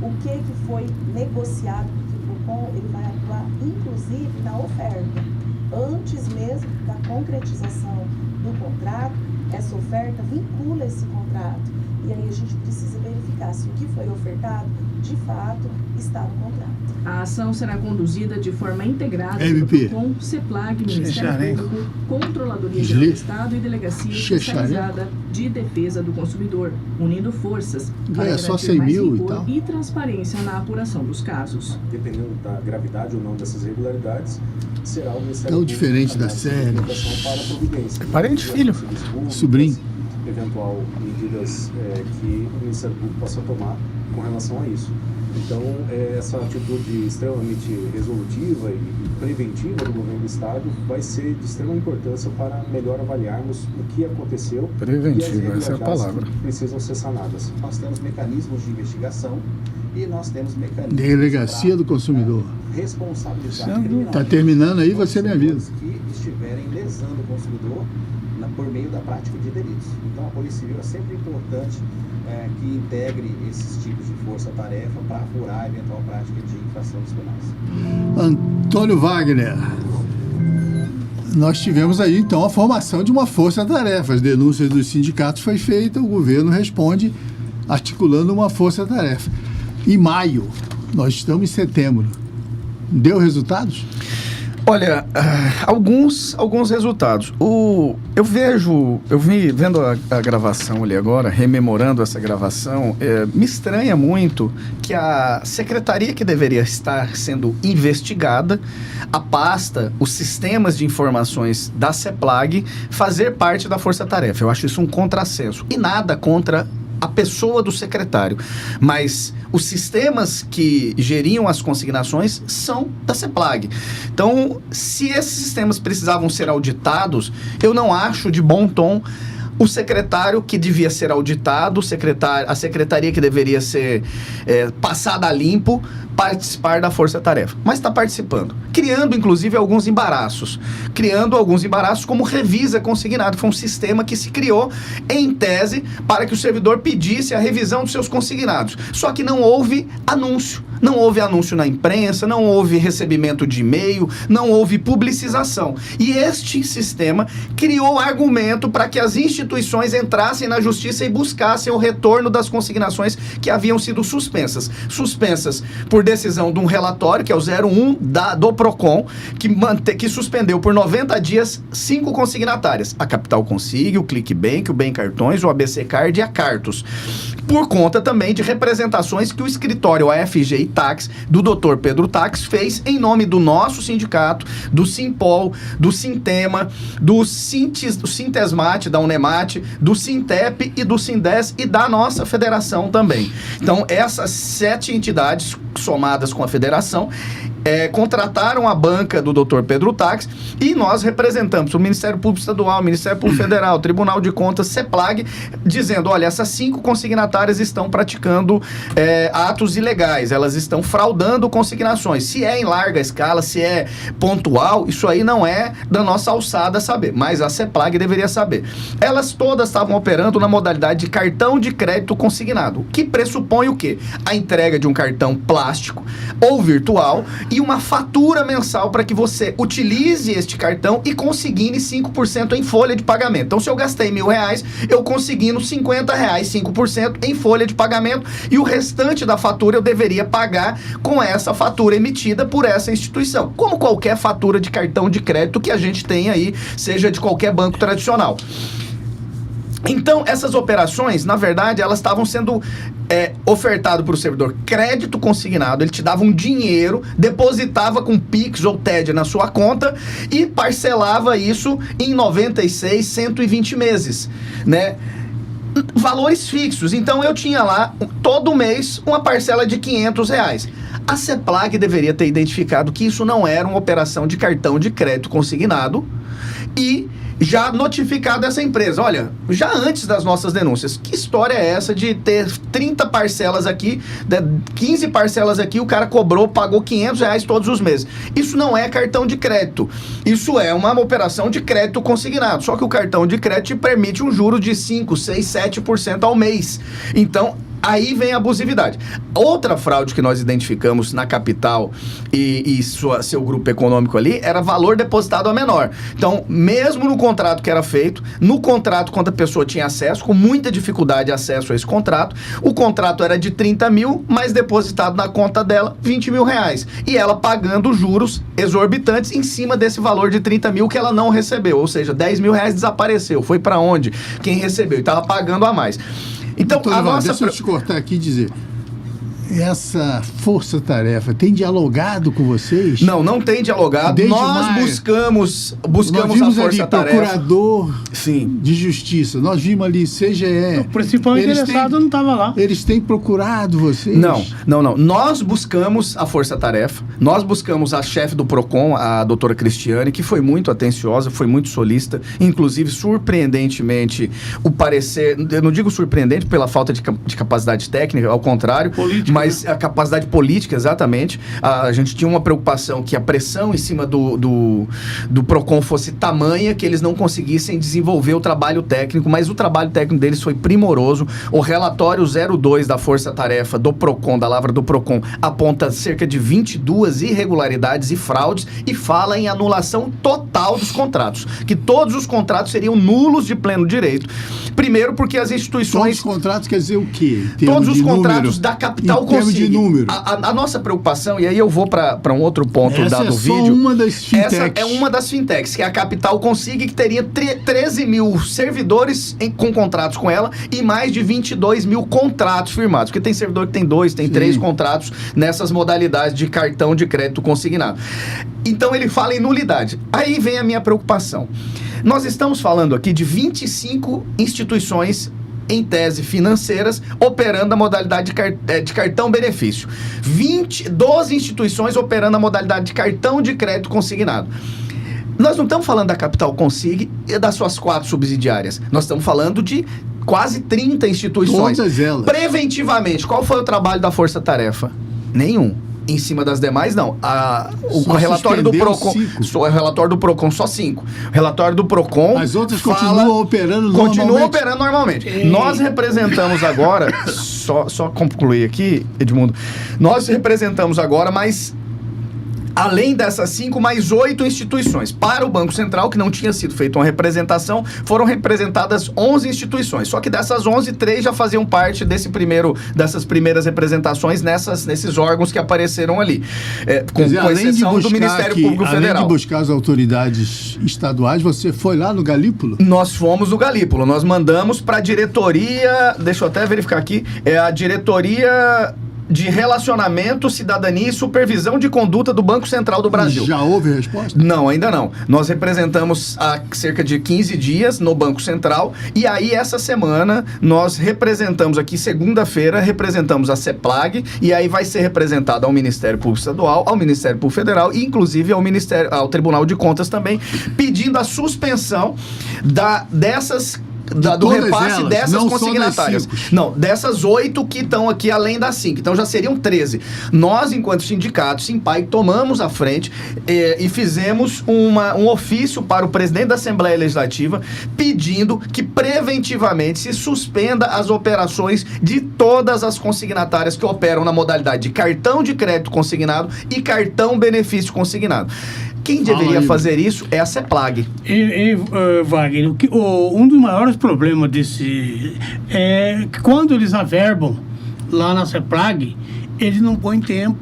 o que foi negociado, porque o PROCON ele vai atuar inclusive na oferta. Antes mesmo da concretização do contrato, essa oferta vincula esse contrato. E aí a gente precisa verificar se o que foi ofertado, de fato, está no contrato. A ação será conduzida de forma integrada pelo PROCON, CEPLAG, Ministério Público, Controladoria Geral do Estado e Delegacia Especializada de Defesa do Consumidor, unindo forças para garantir mais rigor e transparência na apuração dos casos. Dependendo da gravidade ou não dessas irregularidades, será o Ministério Público diferente da série. Para providência. Parente, filho, sobrinho. Eventual medidas que o Ministério Público possa tomar com relação a isso. Então, essa atitude extremamente resolutiva e preventiva do governo do Estado vai ser de extrema importância para melhor avaliarmos o que aconteceu. Preventiva, essa é a palavra. Que precisam ser sanadas. Nós temos mecanismos de investigação e nós temos mecanismos Delegacia do Consumidor. Responsabilizar. Está terminando aí, você me avisa. Que estiverem lesando o consumidor por meio da prática de delitos. Então, a Polícia Civil é sempre importante que integre esses tipos de força-tarefa para apurar a eventual prática de infrações penais. Antônio Wagner, nós tivemos aí então a formação de uma força-tarefa. As denúncias dos sindicatos foi feita, o governo responde articulando uma força-tarefa. Em maio, nós estamos em setembro. Deu resultados? Olha, alguns resultados. Eu vendo a gravação ali agora, rememorando essa gravação, me estranha muito que a secretaria que deveria estar sendo investigada, a pasta, os sistemas de informações da CEPLAG, fazer parte da Força Tarefa. Eu acho isso um contrassenso. E nada contra a pessoa do secretário, mas os sistemas que geriam as consignações são da CEPLAG. Então, se esses sistemas precisavam ser auditados, eu não acho de bom tom o secretário que devia ser auditado, a secretaria que deveria ser passada a limpo, participar da força-tarefa. Mas está participando, criando inclusive alguns embaraços. Como revisa consignado. Foi um sistema que se criou em tese para que o servidor pedisse a revisão dos seus consignados. Só que não houve anúncio. Não houve anúncio na imprensa, não houve recebimento de e-mail, não houve publicização. E este sistema criou argumento para que as instituições entrassem na justiça e buscassem o retorno das consignações que haviam sido suspensas. Suspensas por decisão de um relatório, que é o 01 do PROCON, que suspendeu por 90 dias 5 consignatárias. A Capital Consigne, o Clickbank, o Bem Cartões, o ABC Card e a Cartos. Por conta também de representações que o escritório AFG Tax, do Dr. Pedro Tax, fez em nome do nosso sindicato, do Simpol, do Sintema, do Sintesmate, da Unemate, do Sintep e do Sindes e da nossa federação também. Então, essas 7 entidades somadas com a federação contrataram a banca do Dr. Pedro Tax e nós representamos o Ministério Público Estadual, o Ministério Público Federal, Tribunal de Contas, CEPLAG, dizendo, olha, essas 5 consignatárias estão praticando atos ilegais, elas estão fraudando consignações. Se é em larga escala, se é pontual, isso aí não é da nossa alçada saber, mas a CEPLAG deveria saber. Elas todas estavam operando na modalidade de cartão de crédito consignado, que pressupõe o quê? A entrega de um cartão plástico ou virtual e uma fatura mensal para que você utilize este cartão e consigne 5% em folha de pagamento. Então, se eu gastei R$1.000, eu consigno R$50, 5% em folha de pagamento, e o restante da fatura eu deveria pagar com essa fatura emitida por essa instituição, como qualquer fatura de cartão de crédito que a gente tem aí, seja de qualquer banco tradicional. Então, essas operações, na verdade, elas estavam sendo ofertado para o servidor crédito consignado, ele te dava um dinheiro, depositava com Pix ou TED na sua conta e parcelava isso em 96, 120 meses, né? Valores fixos. Então, eu tinha lá, todo mês, uma parcela de R$500. A CEPLAG deveria ter identificado que isso não era uma operação de cartão de crédito consignado e já notificado essa empresa. Olha, já antes das nossas denúncias, que história é essa de ter 30 parcelas aqui, 15 parcelas aqui, o cara pagou R$500 todos os meses. Isso não é cartão de crédito. Isso é uma operação de crédito consignado. Só que o cartão de crédito te permite um juro de 5, 6, 7% ao mês. Então, aí vem a abusividade. Outra fraude que nós identificamos na capital e seu grupo econômico ali era valor depositado a menor. Então, mesmo no contrato que era feito, no contrato, quando a pessoa tinha acesso, com muita dificuldade de acesso a esse contrato, o contrato era de 30 mil, mas depositado na conta dela R$20.000. E ela pagando juros exorbitantes em cima desse valor de 30 mil que ela não recebeu. Ou seja, R$10.000 desapareceu. Foi para onde? Quem recebeu. E estava pagando a mais. Então, deixa eu te cortar aqui e dizer, essa força-tarefa tem dialogado com vocês? Não tem dialogado. Desde nós maio, buscamos nós vimos a força-tarefa. Procurador Sim. de Justiça, nós vimos ali CGE. O principal interessado não estava lá. Eles têm procurado vocês? Não. Nós buscamos a força-tarefa, nós buscamos a chefe do PROCON, a doutora Cristiane, que foi muito atenciosa, foi muito solícita, inclusive, surpreendentemente, o parecer, eu não digo surpreendente pela falta de capacidade técnica, ao contrário, política, mas a capacidade política, exatamente. A gente tinha uma preocupação que a pressão em cima do PROCON fosse tamanha que eles não conseguissem desenvolver o trabalho técnico, mas o trabalho técnico deles foi primoroso. O relatório 02 da Força-Tarefa do PROCON, da Lavra do PROCON, aponta cerca de 22 irregularidades e fraudes e fala em anulação total dos contratos, que todos os contratos seriam nulos de pleno direito. Primeiro porque as instituições... Todos os contratos quer dizer o quê? Todos os contratos da Capital Consigne. De número. A nossa preocupação, e aí eu vou para um outro ponto dado o vídeo. Essa é uma das fintechs. Essa é uma das fintechs, que é a Capital Consigne, que teria 13 mil servidores com contratos com ela e mais de 22 mil contratos firmados. Porque tem servidor que tem 2, tem 3 contratos nessas modalidades de cartão de crédito consignado. Então ele fala em nulidade. Aí vem a minha preocupação. Nós estamos falando aqui de 25 instituições em tese financeiras, operando a modalidade de cartão-benefício. 12 instituições operando a modalidade de cartão de crédito consignado. Nós não estamos falando da Capital Consig e das suas 4 subsidiárias. Nós estamos falando de quase 30 instituições. Todas elas. Preventivamente, qual foi o trabalho da Força Tarefa? Nenhum. Em cima das demais, não. O relatório do Procon. O relatório do Procon, só 5. O relatório do Procon. As outras continuam operando normalmente. Continuam operando normalmente. Nós representamos agora. Só concluir aqui, Edmundo. Nós representamos agora mais. Além dessas 5, mais 8 instituições. Para o Banco Central, que não tinha sido feita uma representação, foram representadas 11 instituições. Só que dessas 11, 3 já faziam parte dessas primeiras representações nesses órgãos que apareceram ali. Com exceção do Ministério Público Federal. Além de buscar as autoridades estaduais, você foi lá no Galípolo? Nós fomos no Galípolo. Nós mandamos para a diretoria... Deixa eu até verificar aqui. É a diretoria... de Relacionamento, Cidadania e Supervisão de Conduta do Banco Central do Brasil. Já houve resposta? Não, ainda não. Nós representamos há cerca de 15 dias no Banco Central e aí essa semana nós representamos aqui, segunda-feira, representamos a CEPLAG e aí vai ser representado ao Ministério Público Estadual, ao Ministério Público Federal e inclusive ao Tribunal de Contas também, pedindo a suspensão do repasse elas, dessas consignatárias. Não, dessas 8 que estão aqui além das 5. Então já seriam 13. Nós, enquanto sindicato, Simpai, tomamos a frente e fizemos um ofício para o presidente da Assembleia Legislativa pedindo que preventivamente se suspenda as operações de todas as consignatárias que operam na modalidade de cartão de crédito consignado e cartão benefício consignado. Quem deveria fazer isso é a CEPLAG. Wagner, um dos maiores problemas desse é que quando eles averbam lá na CEPLAG, eles não põem tempo.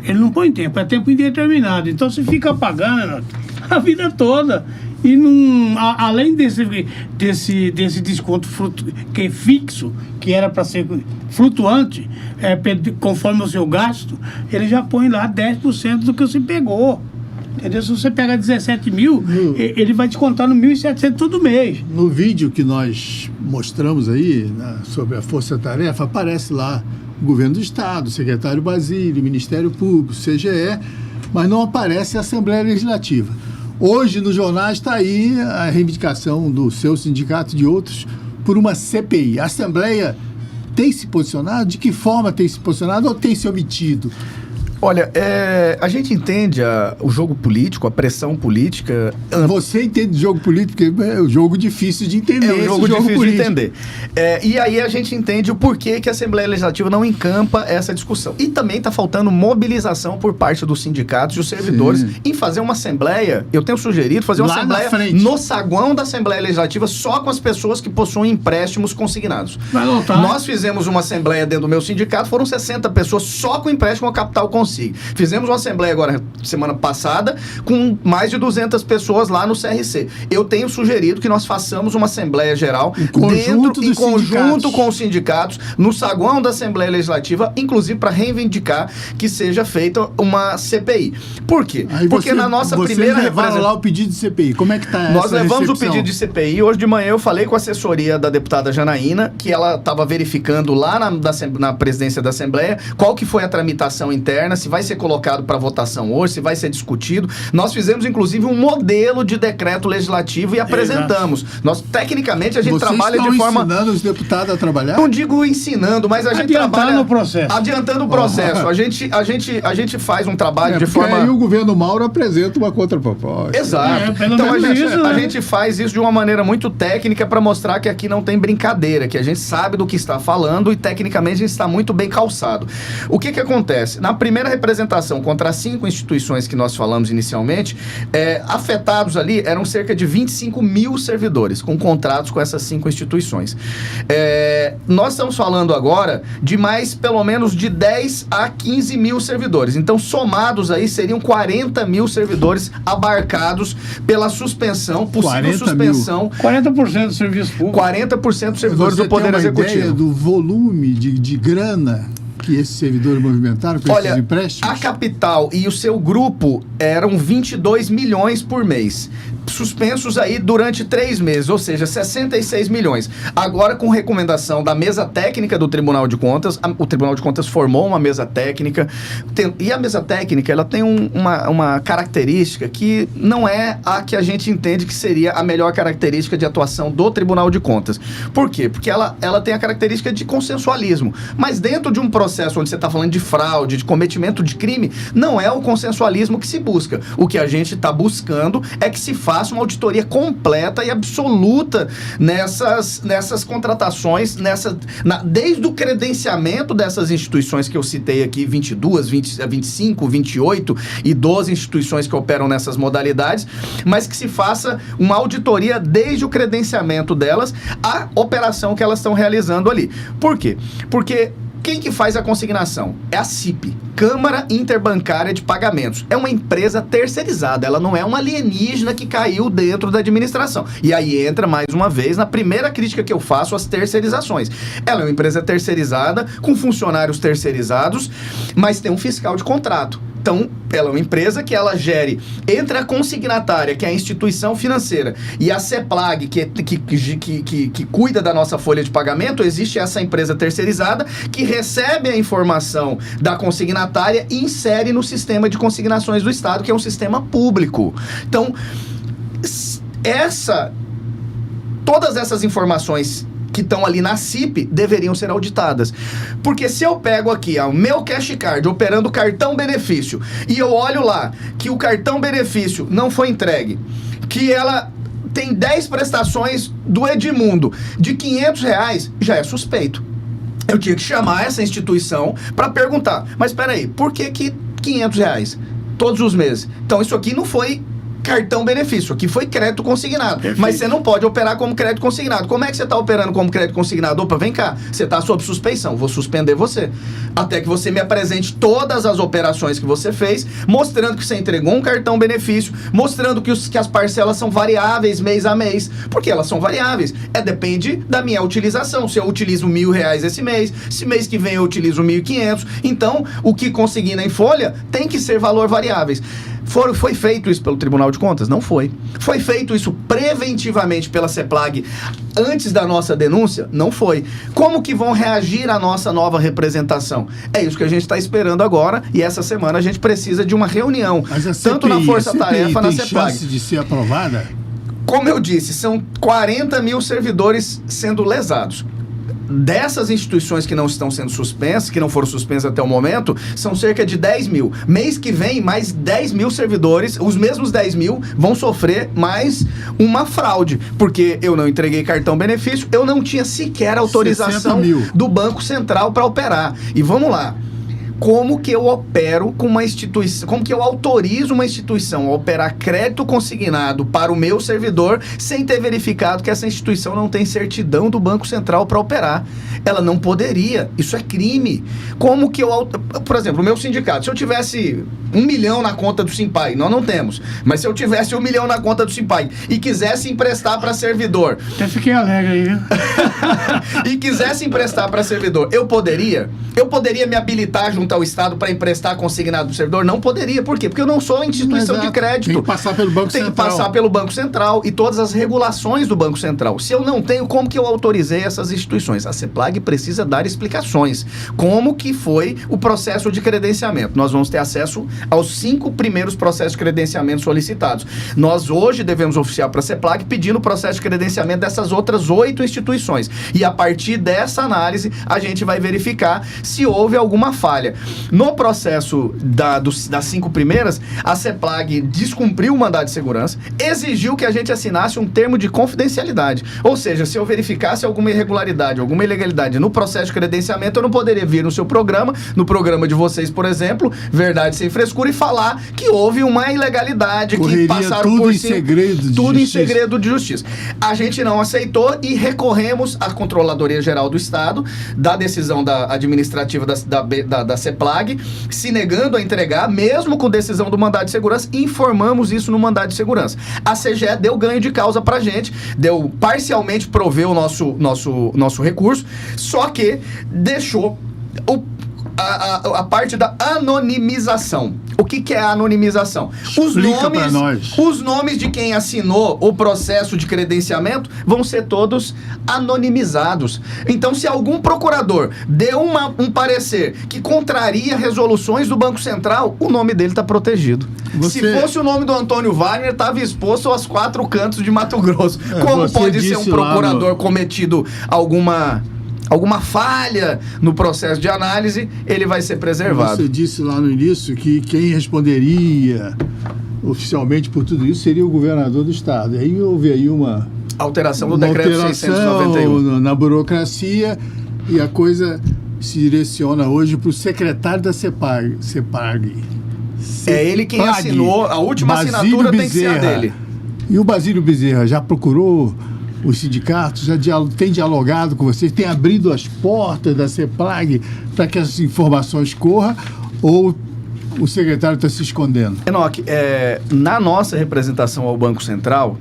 Ele não põe tempo, é tempo indeterminado. Então você fica pagando a vida toda. E não, além desse desconto que é fixo, que era para ser flutuante, conforme o seu gasto, ele já põe lá 10% do que você pegou. Entendeu? Se você pega 17 mil, ele vai descontar no 1.700 todo mês. No vídeo que nós mostramos aí, sobre a Força Tarefa, aparece lá o Governo do Estado, o secretário Basílio, o Ministério Público, o CGE, mas não aparece a Assembleia Legislativa. Hoje, nos jornais, está aí a reivindicação do seu sindicato e de outros por uma CPI. A Assembleia tem se posicionado? De que forma tem se posicionado ou tem se omitido? Olha, a gente entende o jogo político, a pressão política... Você entende de jogo político, é um jogo difícil de entender. É um jogo difícil político. de entender. E aí a gente entende o porquê que a Assembleia Legislativa não encampa essa discussão. E também está faltando mobilização por parte dos sindicatos e os servidores em fazer uma assembleia. Eu tenho sugerido fazer uma assembleia no saguão da Assembleia Legislativa só com as pessoas que possuem empréstimos consignados. Vai lotar. Nós fizemos uma assembleia dentro do meu sindicato, foram 60 pessoas só com empréstimo a Capital Consig. Fizemos uma assembleia agora, semana passada, com mais de 200 pessoas lá no CRC. Eu tenho sugerido que nós façamos uma assembleia geral em conjunto com os sindicatos, no saguão da Assembleia Legislativa, inclusive para reivindicar que seja feita uma CPI. Por quê? Porque na nossa primeira levaram lá o pedido de CPI. Como é que está essa Nós levamos recepção? o pedido de CPI. Hoje de manhã eu falei com a assessoria da deputada Janaína, que ela estava verificando lá na presidência da Assembleia qual que foi a tramitação interna, se vai ser colocado para votação hoje, se vai ser discutido. Nós fizemos, inclusive, um modelo de decreto legislativo e apresentamos. Nós, tecnicamente, a gente trabalha de forma... Vocês estão ensinando os deputados a trabalhar? Não digo ensinando, mas a gente trabalha... Adiantando o processo. A gente faz um trabalho de forma... Aí o governo Mauro apresenta uma contraproposta. Exato. Então a gente faz isso de uma maneira muito técnica para mostrar que aqui não tem brincadeira, que a gente sabe do que está falando e tecnicamente a gente está muito bem calçado. O que acontece? Na primeira representação contra as 5 instituições que nós falamos inicialmente, afetados ali eram cerca de 25 mil servidores com contratos com essas 5 instituições. Nós estamos falando agora de mais pelo menos de 10 a 15 mil servidores. Então, somados aí, seriam 40 mil servidores abarcados pela suspensão, possível suspensão. 40% do serviço público. 40% dos servidores do Poder Executivo. Você tem uma ideia do volume de grana que esses servidores movimentaram com esses empréstimos? A Capital e o seu grupo eram 22 milhões por mês. Suspensos aí durante 3 meses, ou seja, 66 milhões. Agora, com recomendação da mesa técnica do Tribunal de Contas, o Tribunal de Contas formou uma mesa técnica, e a mesa técnica, ela tem uma característica que não é a que a gente entende que seria a melhor característica de atuação do Tribunal de Contas. Por quê? Porque ela tem a característica de consensualismo, mas dentro de um processo onde você está falando de fraude, de cometimento de crime, não é o consensualismo que se busca. O que a gente está buscando é que se faça uma auditoria completa e absoluta nessas contratações, desde o credenciamento dessas instituições que eu citei aqui, 22, 25, 28 e 12 instituições que operam nessas modalidades, mas que se faça uma auditoria desde o credenciamento delas, a operação que elas estão realizando ali. Por quê? Porque quem que faz a consignação? É a CIP, Câmara Interbancária de Pagamentos. É uma empresa terceirizada, ela não é um alienígena que caiu dentro da administração. E aí entra, mais uma vez, na primeira crítica que eu faço às terceirizações. Ela é uma empresa terceirizada, com funcionários terceirizados, mas tem um fiscal de contrato. Então, ela é uma empresa que ela gere entre a consignatária, que é a instituição financeira, e a CEPLAG, que cuida da nossa folha de pagamento. Existe essa empresa terceirizada que recebe a informação da consignatária e insere no sistema de consignações do Estado, que é um sistema público. Então, todas essas informações que estão ali na CIP deveriam ser auditadas. Porque se eu pego aqui o meu cash card operando cartão benefício e eu olho lá que o cartão benefício não foi entregue, que ela tem 10 prestações do Edmundo de R$500, já é suspeito. Eu tinha que chamar essa instituição para perguntar, mas espera aí, por que R$500 todos os meses? Então isso aqui não foi cartão benefício, aqui foi crédito consignado. Perfeito. Mas você não pode operar como crédito consignado. Como é que você está operando como crédito consignado? Opa, vem cá, você está sob suspeição, vou suspender você. Até que você me apresente todas as operações que você fez, mostrando que você entregou um cartão benefício, mostrando que as parcelas são variáveis mês a mês, porque elas são variáveis. Depende da minha utilização. Se eu utilizo R$1.000 esse mês, se mês que vem eu utilizo 1.500, então o que consigna em folha tem que ser valor variáveis. Foi feito isso pelo Tribunal de Contas? Não foi. Foi feito isso preventivamente pela CEPLAG antes da nossa denúncia? Não foi. Como que vão reagir à nossa nova representação? É isso que a gente está esperando agora, e essa semana a gente precisa de uma reunião, tanto na Força Tarefa, na CEPLAG. Tem chance de ser aprovada? Como eu disse, são 40 mil servidores sendo lesados. Dessas instituições que não estão sendo suspensas, que não foram suspensas até o momento, são cerca de 10 mil. Mês que vem, mais 10 mil servidores, os mesmos 10 mil vão sofrer mais uma fraude, porque eu não entreguei cartão benefício, eu não tinha sequer autorização do Banco Central para operar. E vamos lá. Como que eu opero com uma instituição, como que eu autorizo uma instituição a operar crédito consignado para o meu servidor sem ter verificado que essa instituição não tem certidão do Banco Central para operar? Ela não poderia, isso é crime. Como que por exemplo, o meu sindicato, se eu tivesse 1 milhão na conta do Simpai, nós não temos, mas se eu tivesse 1 milhão na conta do Simpai e quisesse emprestar para servidor... Até fiquei alegre aí, viu? E quisesse emprestar para servidor, eu poderia me habilitar junto ao Estado para emprestar consignado do servidor? Não poderia. Por quê? Porque eu não sou instituição de crédito. Tem que passar pelo Banco Central. Tem que passar pelo Banco Central e todas as regulações do Banco Central. Se eu não tenho, como que eu autorizei essas instituições? A CEPLAG precisa dar explicações. Como que foi o processo de credenciamento? Nós vamos ter acesso aos 5 primeiros processos de credenciamento solicitados. Nós hoje devemos oficiar para a CEPLAG pedindo o processo de credenciamento dessas outras 8 instituições. E a partir dessa análise, a gente vai verificar se houve alguma falha. No processo das 5 primeiras, a CEPLAG descumpriu o mandado de segurança, exigiu que a gente assinasse um termo de confidencialidade. Ou seja, se eu verificasse alguma irregularidade, alguma ilegalidade no processo de credenciamento, eu não poderia vir no seu programa, no programa de vocês, por exemplo, Verdade Sem Frescura, e falar que houve uma ilegalidade, que passaram por cima. Tudo em segredo de justiça. A gente não aceitou e recorremos à Controladoria Geral do Estado, da decisão administrativa da CEPLAG, se negando a entregar, mesmo com decisão do mandado de segurança. Informamos isso no mandado de segurança. A CGE deu ganho de causa pra gente, deu parcialmente prover o nosso recurso, só que deixou a parte da anonimização. O que é a anonimização? Os nomes de quem assinou o processo de credenciamento vão ser todos anonimizados. Então, se algum procurador deu um parecer que contraria resoluções do Banco Central, o nome dele está protegido. Se fosse o nome do Antônio Wagner, estava exposto aos 4 cantos de Mato Grosso. Como pode ser um procurador cometido alguma falha no processo de análise, ele vai ser preservado. Você disse lá no início que quem responderia oficialmente por tudo isso seria o governador do estado. Aí houve aí uma alteração do decreto 691 na burocracia, e a coisa se direciona hoje para o secretário da CEPAG. É ele quem assinou, a última assinatura tem que ser a dele. E o Basílio Bezerra já procurou os sindicatos, já tem dialogado com vocês, tem abrido as portas da CEPLAG para que essas informações corram, ou o secretário está se escondendo? Enoque, na nossa representação ao Banco Central,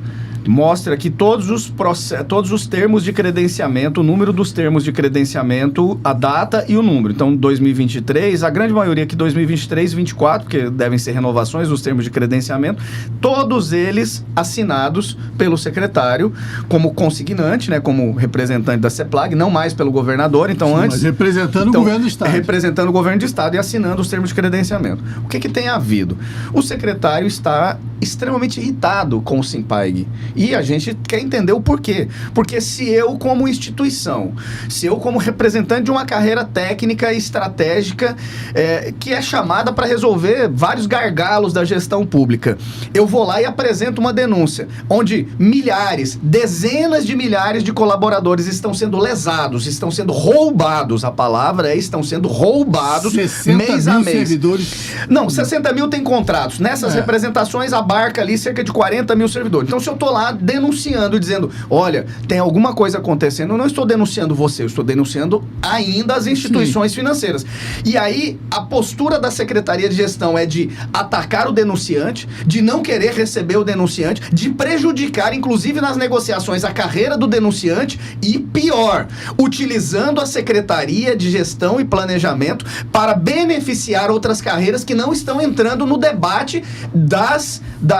mostra que todos os termos de credenciamento, o número dos termos de credenciamento, a data e o número. Então, 2023, a grande maioria aqui 2023 e 2024, porque devem ser renovações dos termos de credenciamento, todos eles assinados pelo secretário como consignante, né, como representante da CEPLAG, não mais pelo governador. Então, sim, antes, mas representando o governo do estado. Representando o governo do estado e assinando os termos de credenciamento. O que tem havido? O secretário está extremamente irritado com o SIMPAEG. E a gente quer entender o porquê. Porque se eu, como instituição, se eu, como representante de uma carreira técnica e estratégica que é chamada para resolver vários gargalos da gestão pública, eu vou lá e apresento uma denúncia onde dezenas de milhares de colaboradores estão sendo lesados, estão sendo roubados, a palavra estão sendo roubados mês a mês. Servidores. Não, 60 mil tem contratos. Nessas representações abarca ali cerca de 40 mil servidores. Então, se eu tô lá denunciando, dizendo, olha, tem alguma coisa acontecendo, eu não estou denunciando você, eu estou denunciando ainda as instituições financeiras. E aí, a postura da Secretaria de Gestão é de atacar o denunciante, de não querer receber o denunciante, de prejudicar, inclusive nas negociações, a carreira do denunciante e, pior, utilizando a Secretaria de Gestão e Planejamento para beneficiar outras carreiras que não estão entrando no debate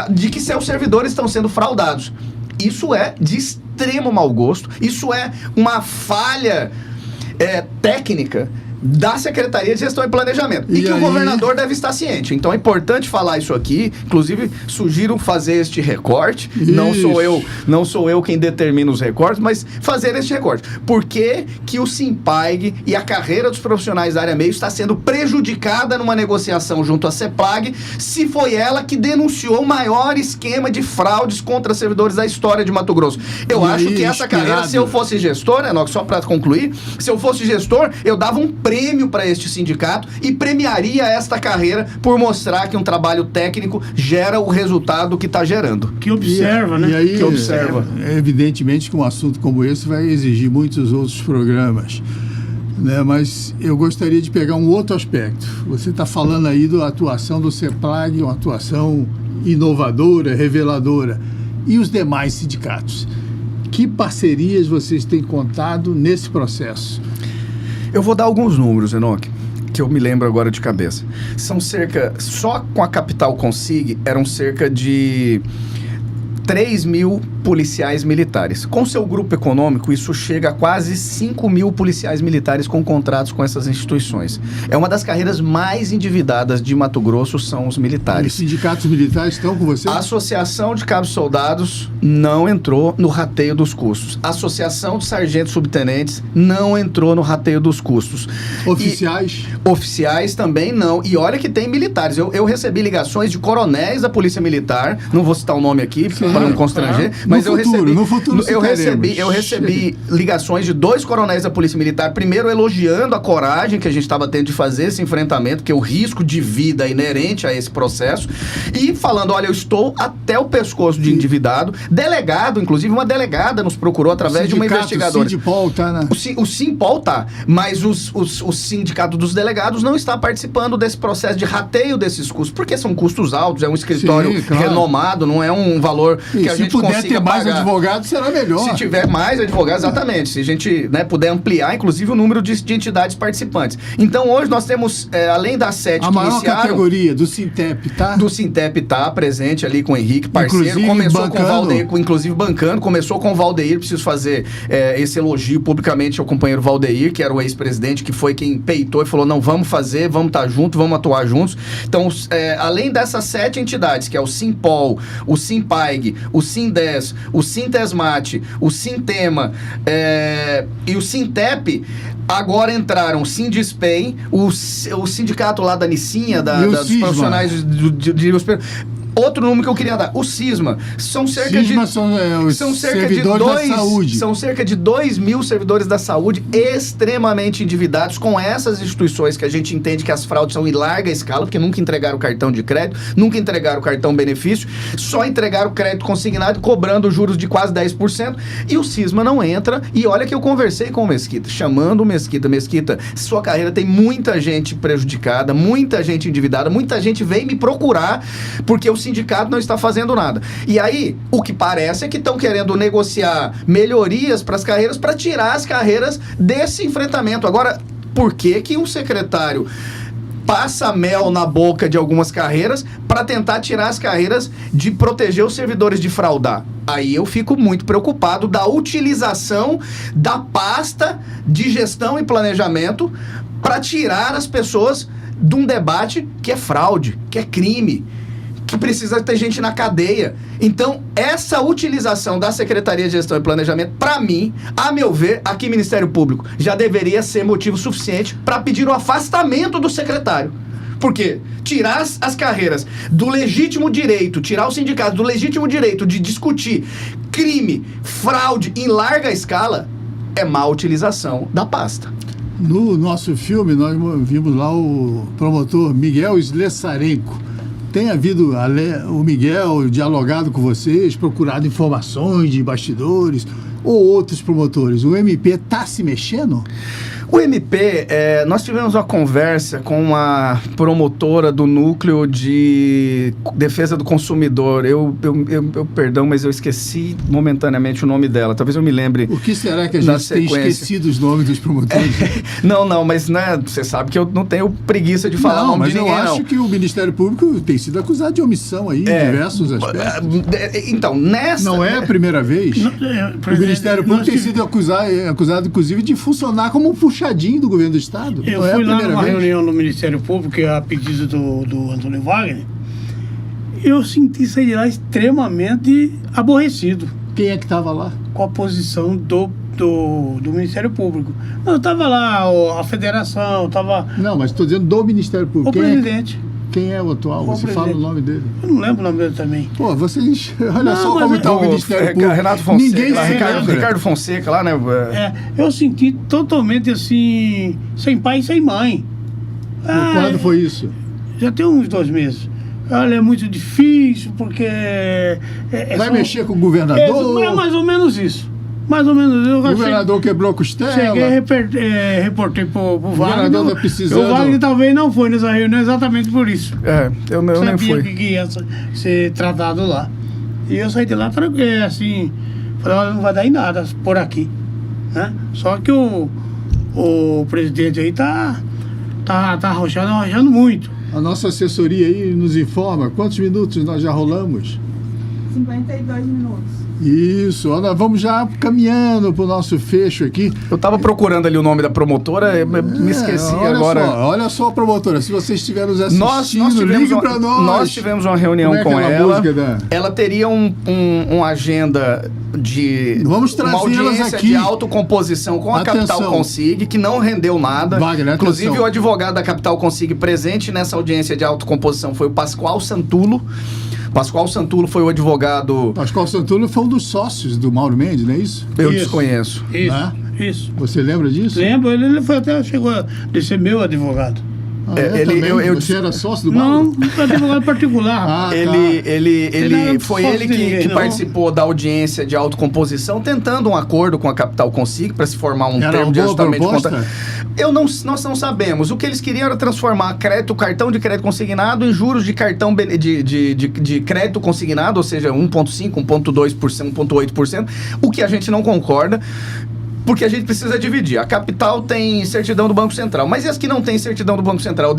de que seus servidores estão sendo fraudados. Isso é de extremo mau gosto, isso é uma falha técnica da Secretaria de Gestão e Planejamento. E que o governador deve estar ciente. Então é importante falar isso aqui. Inclusive, sugiro fazer este recorte. Não sou eu quem determina os recortes, mas fazer este recorte. Por que o SIMPAEG e a carreira dos profissionais da área meio está sendo prejudicada numa negociação junto à CEPLAG, se foi ela que denunciou o maior esquema de fraudes contra servidores da história de Mato Grosso? Eu acho que essa carreira, se eu fosse gestor, Enoque, só para concluir, se eu fosse gestor, eu dava um prêmio para este sindicato e premiaria esta carreira por mostrar que um trabalho técnico gera o resultado que está gerando. Que observa, né? E aí, que observa. Evidentemente que um assunto como esse vai exigir muitos outros programas, né? Mas eu gostaria de pegar um outro aspecto. Você está falando aí da atuação do CEPLAG, uma atuação inovadora, reveladora. E os demais sindicatos? Que parcerias vocês têm contado nesse processo? Eu vou dar alguns números, Enoque, que eu me lembro agora de cabeça. São só com a Capital Consig, eram cerca de 3 mil policiais militares. Com seu grupo econômico, isso chega a quase 5 mil policiais militares com contratos com essas instituições. É uma das carreiras mais endividadas de Mato Grosso, são os militares. Os sindicatos militares estão com você? A Associação de Cabos Soldados não entrou no rateio dos custos. A Associação de Sargentos Subtenentes não entrou no rateio dos custos. Oficiais? Oficiais também não. E olha que tem militares. Eu recebi ligações de coronéis da Polícia Militar, não vou citar o nome aqui para não constranger, mas no futuro eu recebi ligações de 2 coronéis da Polícia Militar, primeiro elogiando a coragem que a gente estava tendo de fazer esse enfrentamento, que é o risco de vida inerente a esse processo, e falando, olha, eu estou até o pescoço de endividado. Delegado, inclusive uma delegada nos procurou através de uma investigadora. O Sindicato tá, né? O Simpol tá, mas o sindicato dos delegados não está participando desse processo de rateio desses custos, porque são custos altos, é um escritório renomado, não é um valor que a se gente puder consiga ter mais pagar. advogados, será melhor. Se tiver mais advogados, exatamente. Se a gente, né, puder ampliar, inclusive, o número de entidades participantes. Então, hoje nós temos, além das 7 a que maior iniciaram... categoria do Sintep, tá? Do Sintep tá presente ali com o Henrique, parceiro. Inclusive Começou bancando. com o Valdeir, inclusive bancando. Começou com o Valdeir, preciso fazer esse elogio publicamente ao companheiro Valdeir, que era o ex-presidente, que foi quem peitou e falou, não, vamos fazer, vamos estar juntos, vamos atuar juntos. Então, além dessas 7 entidades, que é o Simpol, o Simpaig, o Sindes, o Sintesmate, o Sintema e o Sintep, agora entraram o Sindispay, o sindicato lá da Nicinha, dos Cisma. profissionais outro número que eu queria dar, o Cisma. São cerca Cisma de... são servidores da saúde. São cerca de 2.000 servidores da saúde extremamente endividados com essas instituições que a gente entende que as fraudes são em larga escala, porque nunca entregaram cartão de crédito, nunca entregaram cartão benefício, só entregaram crédito consignado, cobrando juros de quase 10%, e o Cisma não entra. E olha que eu conversei com o Mesquita, chamando o Mesquita. Mesquita, sua carreira tem muita gente prejudicada, muita gente endividada, muita gente vem me procurar porque o sindicato não está fazendo nada. E aí, o que parece é que estão querendo negociar melhorias para as carreiras, para tirar as carreiras desse enfrentamento. Agora, por que que um secretário passa mel na boca de algumas carreiras para tentar tirar as carreiras de proteger os servidores de fraudar? Aí eu fico muito preocupado da utilização da pasta de gestão e planejamento para tirar as pessoas de um debate que é fraude, que é crime, que precisa ter gente na cadeia. Então, essa utilização da Secretaria de Gestão e Planejamento, para mim, a meu ver, aqui Ministério Público, já deveria ser motivo suficiente para pedir o afastamento do secretário. Porque tirar as carreiras do legítimo direito, tirar o sindicato do legítimo direito de discutir crime, fraude em larga escala, é má utilização da pasta. No nosso filme, nós vimos lá o promotor Miguel Slessarenko. Tem havido o Miguel dialogado com vocês, procurado informações de bastidores ou outros promotores? O MP está se mexendo? O MP, nós tivemos uma conversa com uma promotora do núcleo de defesa do consumidor. Eu perdão, mas eu esqueci momentaneamente o nome dela. Talvez eu me lembre. O que será que a gente tem esquecido os nomes dos promotores? Não, mas né, você sabe que eu não tenho preguiça de falar o nome de ninguém, mas eu acho que o Ministério Público tem sido acusado de omissão aí em diversos aspectos. Então, nessa... Não é a primeira vez? O Ministério Público tem sido acusado, inclusive, de funcionar como um puxadinho do governo do Estado. Eu fui lá numa reunião no Ministério Público, a pedido do Antônio Wagner, eu senti sair de lá extremamente aborrecido. Quem é que estava lá? Com a posição do Ministério Público. Eu estava lá, a federação, estava... Não, mas estou dizendo do Ministério Público. O presidente. Quem é o atual? Você fala o nome dele. Eu não lembro o nome dele também. Pô, vocês... Olha só como está o Ministério Público. Renato Fonseca. Ninguém lá, Ricardo Fonseca lá, né? Eu senti totalmente assim, sem pai e sem mãe. Quando foi isso? Já tem uns 2 meses. Olha, é muito difícil, porque... Vai mexer com o governador? É mais ou menos isso. Mais ou menos. O governador quebrou a costela. Cheguei, reportei pro Wagner. O governador está precisando. O Wagner talvez não foi nessa reunião exatamente por isso. Eu nem fui. Sabia que ia ser tratado lá. E eu saí de lá tranquilo, assim, falei, olha, não vai dar em nada por aqui. Né? Só que o presidente aí tá arrochando muito. A nossa assessoria aí nos informa quantos minutos nós já rolamos? 52 minutos. Isso, nós vamos já caminhando para o nosso fecho aqui. Eu estava procurando ali o nome da promotora, me esqueci agora. Olha só, promotora, se vocês estiverem nos assistindo, ligue para nós. Nós tivemos uma reunião com ela. Ela teria uma agenda de uma audiência de autocomposição com a Capital Consig, que não rendeu nada. Wagner, inclusive, o advogado da Capital Consig presente nessa audiência de autocomposição foi o Pascoal Santulo. Pascoal Santulo foi o advogado... Pascoal Santulo foi um dos sócios do Mauro Mendes, não é isso? Eu desconheço. Isso. Você lembra disso? Lembro, ele foi chegou a ser meu advogado. Você era sócio do Mauro? Não, advogado particular. Foi ele que participou da audiência de autocomposição, tentando um acordo com a Capital Consig para se formar um termo de ajustamento de conta. Nós não sabemos. O que eles queriam era transformar cartão de crédito consignado em juros de cartão de crédito consignado, ou seja, 1,5%, 1,2%, 1,8%, o que a gente não concorda. Porque a gente precisa dividir. A Capital tem certidão do Banco Central, mas e as que não têm certidão do Banco Central?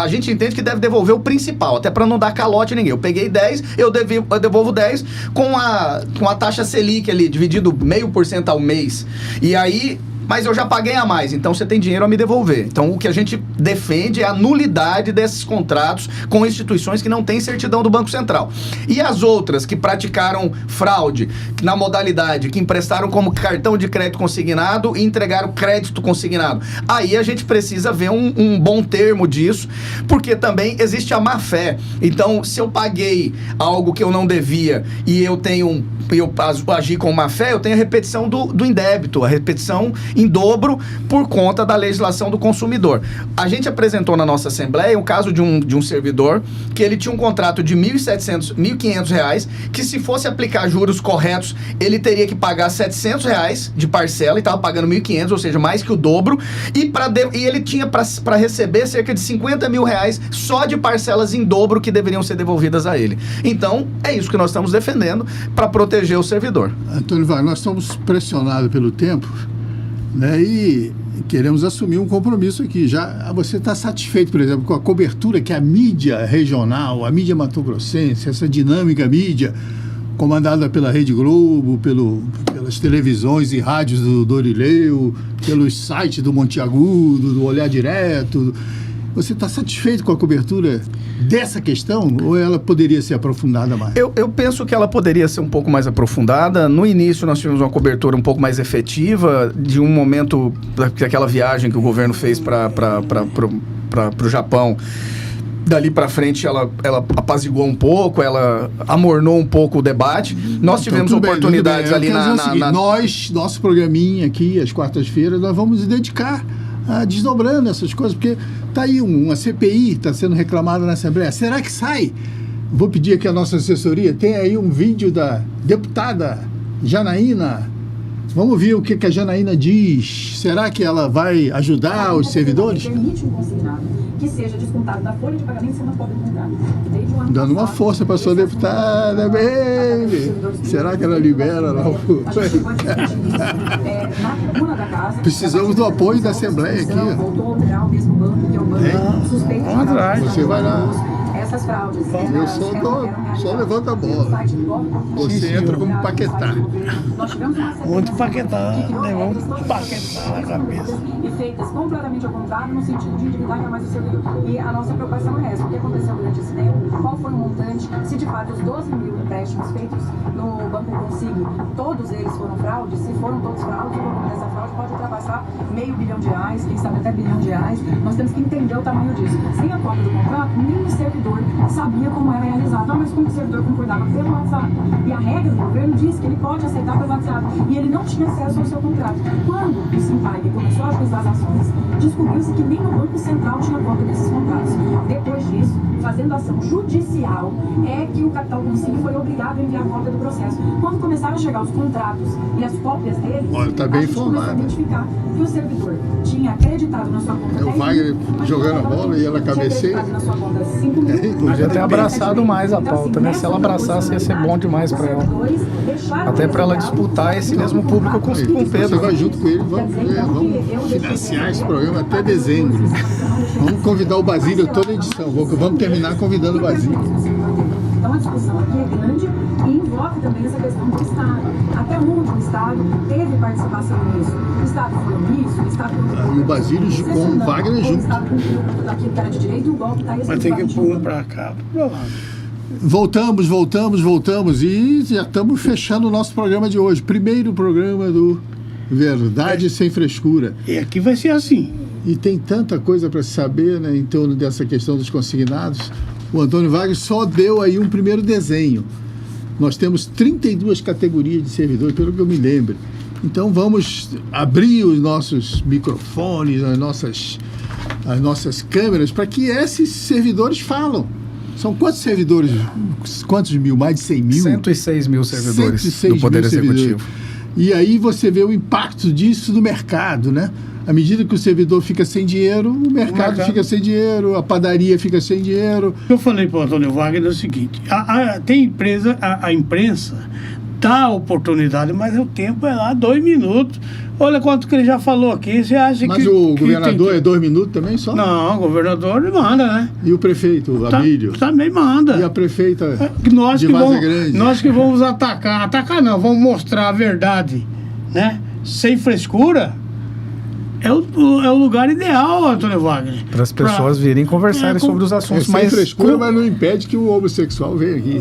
A gente entende que deve devolver o principal, até para não dar calote a ninguém. Eu peguei 10, eu devolvo 10 com a taxa Selic ali, dividido 0,5% ao mês. E aí... Mas eu já paguei a mais, então você tem dinheiro a me devolver. Então o que a gente defende é a nulidade desses contratos com instituições que não têm certidão do Banco Central. E as outras que praticaram fraude na modalidade, que emprestaram como cartão de crédito consignado e entregaram crédito consignado. Aí a gente precisa ver um bom termo disso, porque também existe a má fé. Então, se eu paguei algo que eu não devia e eu agi com má fé, eu tenho a repetição do indébito, a repetição em dobro por conta da legislação do consumidor. A gente apresentou na nossa Assembleia um caso de um servidor que ele tinha um contrato de R$1.700, R$1.500, que se fosse aplicar juros corretos, ele teria que pagar R$700 de parcela e estava pagando R$1.500, ou seja, mais que o dobro, e ele tinha para receber cerca de R$50 mil só de parcelas em dobro que deveriam ser devolvidas a ele. Então, é isso que nós estamos defendendo para proteger o servidor. Antônio Wagner, nós estamos pressionados pelo tempo, né? E queremos assumir um compromisso aqui. Já você está satisfeito, por exemplo, com a cobertura que a mídia regional, a mídia mato-grossense, essa dinâmica mídia comandada pela Rede Globo, pelas televisões e rádios do Dorileu, pelos sites do Monte Agudo, do Olhar Direto, você está satisfeito com a cobertura dessa questão ou ela poderia ser aprofundada mais? Eu penso que ela poderia ser um pouco mais aprofundada. No início nós tivemos uma cobertura um pouco mais efetiva de um momento, aquela viagem que o governo fez para o Japão. Dali para frente ela apaziguou um pouco, ela amornou um pouco o debate. Nós tivemos oportunidades ali Nosso programinha aqui, às quartas-feiras, nós vamos nos dedicar a desdobrando essas coisas, porque está aí uma CPI, está sendo reclamada na Assembleia. Será que sai? Vou pedir aqui a nossa assessoria, tem aí um vídeo da deputada Janaína. Vamos ouvir o que a Janaína diz. Será que ela vai ajudar os servidores? Permite um consignado que seja descontado da folha de pagamento sem uma cópia do contrato. Dando uma força para a sua deputada, baby. Será que ela libera lá o... Precisamos do apoio da Assembleia aqui. Vamos atrás. Você vai lá. Essas fraudes. Eu só levanta a bola. Você entra como Paquetá. Muito Paquetá. Levamos Paquetá na cabeça. E feitas completamente ao contrário, no sentido de endividar ainda mais o servidor. E a nossa preocupação é essa. O que aconteceu durante esse tempo? Qual foi o montante? Se de fato os 12 mil empréstimos feitos no Banco Consig, todos eles foram fraudes? Se foram todos fraudes, o volume dessa fraude pode ultrapassar R$500 milhão, quem sabe até R$1 bilhão. Nós temos que entender o tamanho disso. Sem a cópia do contrato, nem o servidor sabia como era realizado. Mas como o servidor concordava pelo WhatsApp. E a regra do governo diz que ele pode aceitar pelo WhatsApp. E ele não tinha acesso ao seu contrato. Quando o Simpag começou a ajustar as ações, descobriu-se que nem o Banco Central tinha cópia desses contratos. Depois disso, fazendo ação judicial, é que o Capital Consig foi obrigado a enviar a cópia do processo. Quando começaram a chegar os contratos e as cópias deles, tá bem a gente começou a identificar que o servidor tinha acreditado na sua conta. É o Wagner jogando a bola e ela cabeceia. Podia ter abraçado mais a pauta, né? Se ela abraçasse, ia ser bom demais para ela. Até para ela disputar esse mesmo público com o Pedro. Você vai junto com ele, vamos financiar esse programa até dezembro. Vamos convidar o Basílio toda a edição. Vamos terminar convidando o Basílio. Então a discussão aqui é grande e envolve também essa questão do Estado. Até onde o Estado teve participação nisso? O Estado foi omisso? O Estado... E o Basílio com o Wagner junto. O Estado cumpriu daquilo que era de direito e o golpe está Vai ter que pôr para cá. Voltamos e já estamos fechando o nosso programa de hoje. Primeiro programa do Verdade Sem Frescura. E aqui vai ser assim. E tem tanta coisa para se saber, né, em torno dessa questão dos consignados. O Antônio Wagner só deu aí um primeiro desenho. Nós temos 32 categorias de servidores, pelo que eu me lembro. Então vamos abrir os nossos microfones, as nossas as nossas câmeras para que esses servidores falam. São quantos servidores? Quantos mil? Mais de 100 mil? 106 mil servidores 106 do Poder mil Executivo. servidores. E aí você vê o impacto disso no mercado, né? À medida que o servidor fica sem dinheiro, o mercado fica sem dinheiro, a padaria fica sem dinheiro. Eu falei para o Antônio Wagner o seguinte, tem empresa, a imprensa dá oportunidade, mas o tempo é lá 2 minutos. Olha quanto que ele já falou aqui. Você acha mas que o governador é 2 minutos também só? Não, o governador manda, né? E o prefeito, Abílio? Também manda. E a prefeita nós de Vaza Grande? Nós que vamos atacar não, vamos mostrar a verdade, né? Sem frescura. É o lugar ideal, Antônio Wagner. Para as pessoas virem conversarem sobre os assuntos mais... Sem frescura, mas não impede que o homossexual venha aqui.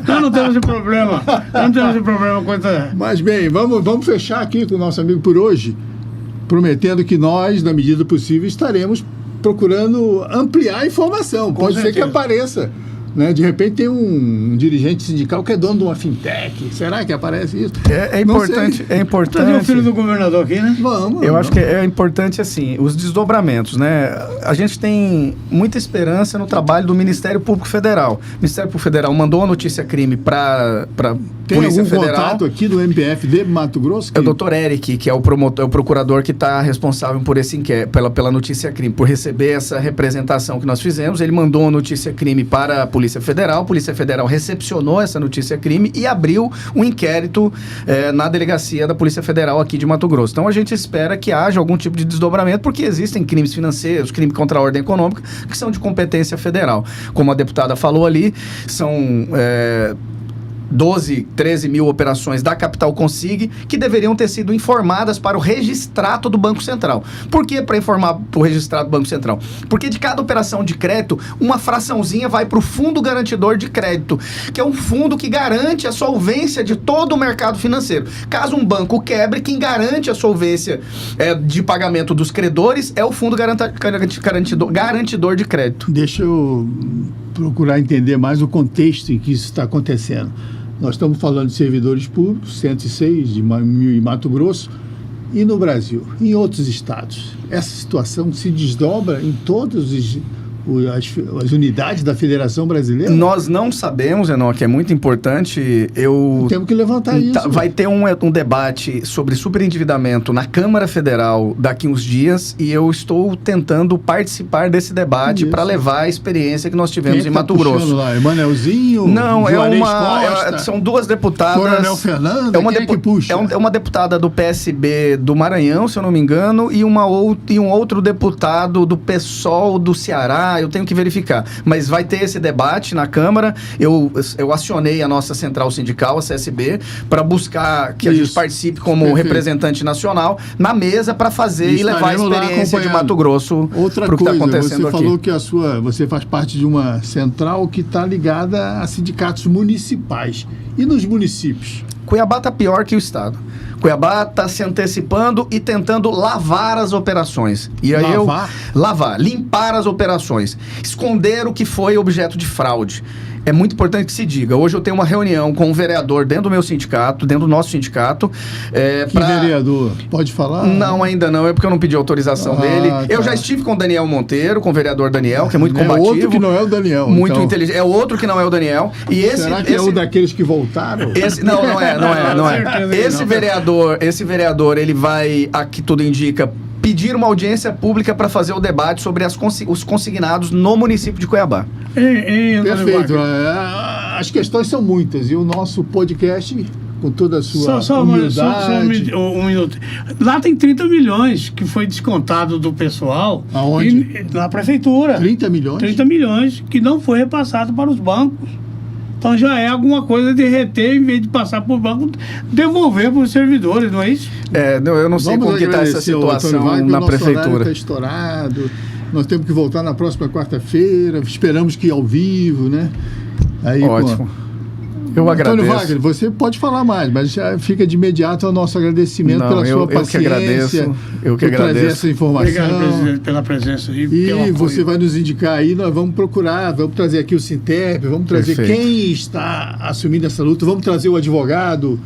Nós não temos esse problema. Não temos esse problema com essa... Mas bem, vamos fechar aqui com o nosso amigo por hoje, prometendo que nós, na medida possível, estaremos procurando ampliar a informação. Pode ser que apareça. Né? De repente tem um dirigente sindical que é dono de uma fintech. Será que aparece isso? É importante. É importante. Trazer o filho do governador aqui, né? Eu acho que é importante, assim, os desdobramentos, né? A gente tem muita esperança no trabalho do Ministério Público Federal. O Ministério Público Federal mandou a notícia crime para Polícia Federal. Tem algum contato aqui do MPF de Mato Grosso? É o Dr. Eric, que é o procurador que está responsável por esse inquérito, pela notícia crime, por receber essa representação que nós fizemos. Ele mandou a notícia crime para a Polícia Federal recepcionou essa notícia crime e abriu um inquérito na delegacia da Polícia Federal aqui de Mato Grosso. Então a gente espera que haja algum tipo de desdobramento, porque existem crimes financeiros, crimes contra a ordem econômica, que são de competência federal. Como a deputada falou ali, são 12, 13 mil operações da Capital Consig que deveriam ter sido informadas para o registrato do Banco Central. Por que para informar para o registrato do Banco Central? Porque de cada operação de crédito, uma fraçãozinha vai para o Fundo Garantidor de Crédito, que é um fundo que garante a solvência de todo o mercado financeiro. Caso um banco quebre, quem garante a solvência de pagamento dos credores é o Fundo Garantidor de Crédito. Deixa eu procurar entender mais o contexto em que isso está acontecendo. Nós estamos falando de servidores públicos, 106 de mil em Mato Grosso, e no Brasil, em outros estados. Essa situação se desdobra em todos as unidades da Federação Brasileira? Nós não sabemos, Enoque, é muito importante. Temos que levantar isso. Vai ter um debate sobre superendividamento na Câmara Federal daqui uns dias e eu estou tentando participar desse debate para levar a experiência que nós tivemos em Mato Grosso. Lá? Emanuelzinho? Não, são duas deputadas. Coronel Fernando? Quem é que puxa? É uma deputada do PSB do Maranhão, se eu não me engano, e um outro deputado do PSOL do Ceará. Eu tenho que verificar, mas vai ter esse debate na Câmara. Eu acionei a nossa central sindical, a CSB, para buscar que a gente participe como representante nacional na mesa para fazer e levar a experiência de Mato Grosso para o que está acontecendo aqui. Você falou que você faz parte de uma central que está ligada a sindicatos municipais. E nos municípios? Cuiabá está pior que o estado. Cuiabá está se antecipando e tentando lavar as operações. E aí limpar as operações, esconder o que foi objeto de fraude. É muito importante que se diga. Hoje eu tenho uma reunião com um vereador dentro do meu sindicato, dentro do nosso sindicato. Que vereador? Pode falar? Não, ainda não. É porque eu não pedi autorização dele. Tá. Eu já estive com o Daniel Monteiro, com o vereador Daniel, que é muito combativo. É outro que não é o Daniel. Muito inteligente. É outro que não é o Daniel. Será que é um daqueles que voltaram? Não é. Esse vereador, ele vai, aqui tudo indica, pedir uma audiência pública para fazer o debate sobre os consignados no município de Cuiabá. Perfeito. As questões são muitas e o nosso podcast, com toda a sua humildade... Só um minuto. Lá tem 30 milhões que foi descontado do pessoal. Aonde? Na prefeitura. 30 milhões? 30 milhões que não foi repassado para os bancos. Então já é alguma coisa de reter, em vez de passar por banco, devolver para os servidores, não é isso? Eu não sei como que está essa situação na prefeitura. Está estourado, nós temos que voltar na próxima quarta-feira, esperamos que ao vivo, né? Aí, ótimo. Eu agradeço. Antônio Wagner, você pode falar mais, mas já fica de imediato o nosso agradecimento pela sua paciência. Eu que agradeço. Trazer essa informação. Obrigado, presidente, pela presença. E você vai nos indicar aí, nós vamos procurar, vamos trazer aqui o Sintep, vamos trazer quem está assumindo essa luta, vamos trazer o advogado,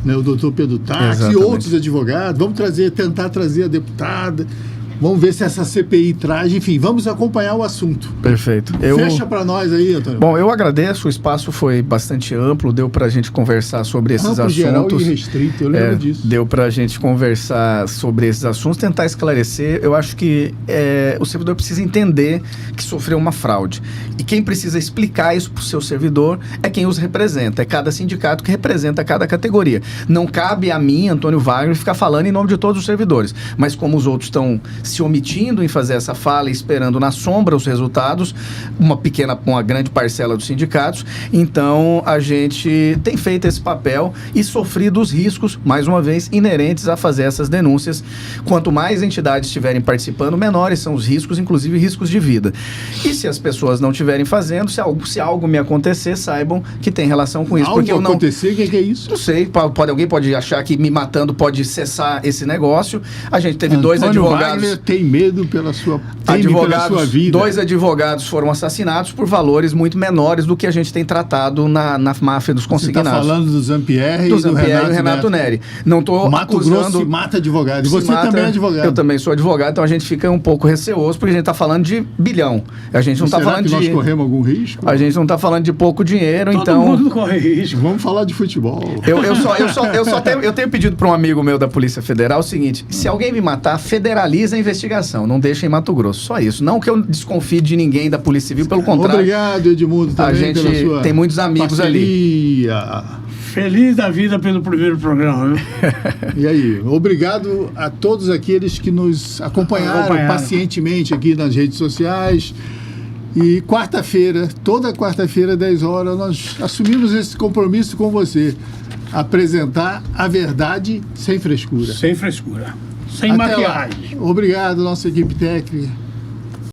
né, o doutor Pedro Tax e outros advogados, vamos tentar trazer a deputada, Vamos ver se essa CPI traz. Enfim, vamos acompanhar o assunto. Perfeito. Fecha para nós aí, Antônio. Bom, eu agradeço. O espaço foi bastante amplo. Deu para a gente conversar sobre esses assuntos. Geral e restrito, eu lembro disso. Deu para a gente conversar sobre esses assuntos, tentar esclarecer. Eu acho que o servidor precisa entender que sofreu uma fraude. E quem precisa explicar isso para o seu servidor é quem os representa. É cada sindicato que representa cada categoria. Não cabe a mim, Antônio Wagner, ficar falando em nome de todos os servidores. Mas como os outros estão se omitindo em fazer essa fala e esperando na sombra os resultados, uma grande parcela dos sindicatos, então a gente tem feito esse papel e sofrido os riscos, mais uma vez, inerentes a fazer essas denúncias. Quanto mais entidades estiverem participando, menores são os riscos, inclusive riscos de vida. E se as pessoas não estiverem fazendo, se algo me acontecer, saibam que tem relação com isso. Algo porque eu não acontecer, o que é isso? Não sei, alguém pode achar que me matando pode cessar esse negócio. A gente teve dois advogados... Wagner tem medo pela sua vida. 2 advogados foram assassinados por valores muito menores do que a gente tem tratado na máfia dos consignados. Você está falando do Zampieri e do Renato Neri. Não estou acusando... Mato Grosso se mata advogado. E você também é advogado. Eu também sou advogado, então a gente fica um pouco receoso, porque a gente está falando de bilhão. A gente não está falando que nós corremos algum risco? A gente não está falando de pouco dinheiro, Todo então... mundo corre risco. Vamos falar de futebol. Eu tenho pedido para um amigo meu da Polícia Federal o seguinte: se alguém me matar, federaliza a investigação, não deixa em Mato Grosso. Só isso. Não que eu desconfie de ninguém da Polícia Civil, pelo contrário. Obrigado, Edmundo, também a gente pela sua tem muitos amigos parceria. ali. Feliz da vida pelo primeiro programa, viu? E aí, obrigado a todos aqueles que nos acompanharam pacientemente aqui nas redes sociais. E quarta-feira, toda quarta-feira, 10 horas, nós assumimos esse compromisso com você. Apresentar a verdade sem frescura. Sem frescura. Sem maquiagem. Obrigado, nossa equipe técnica.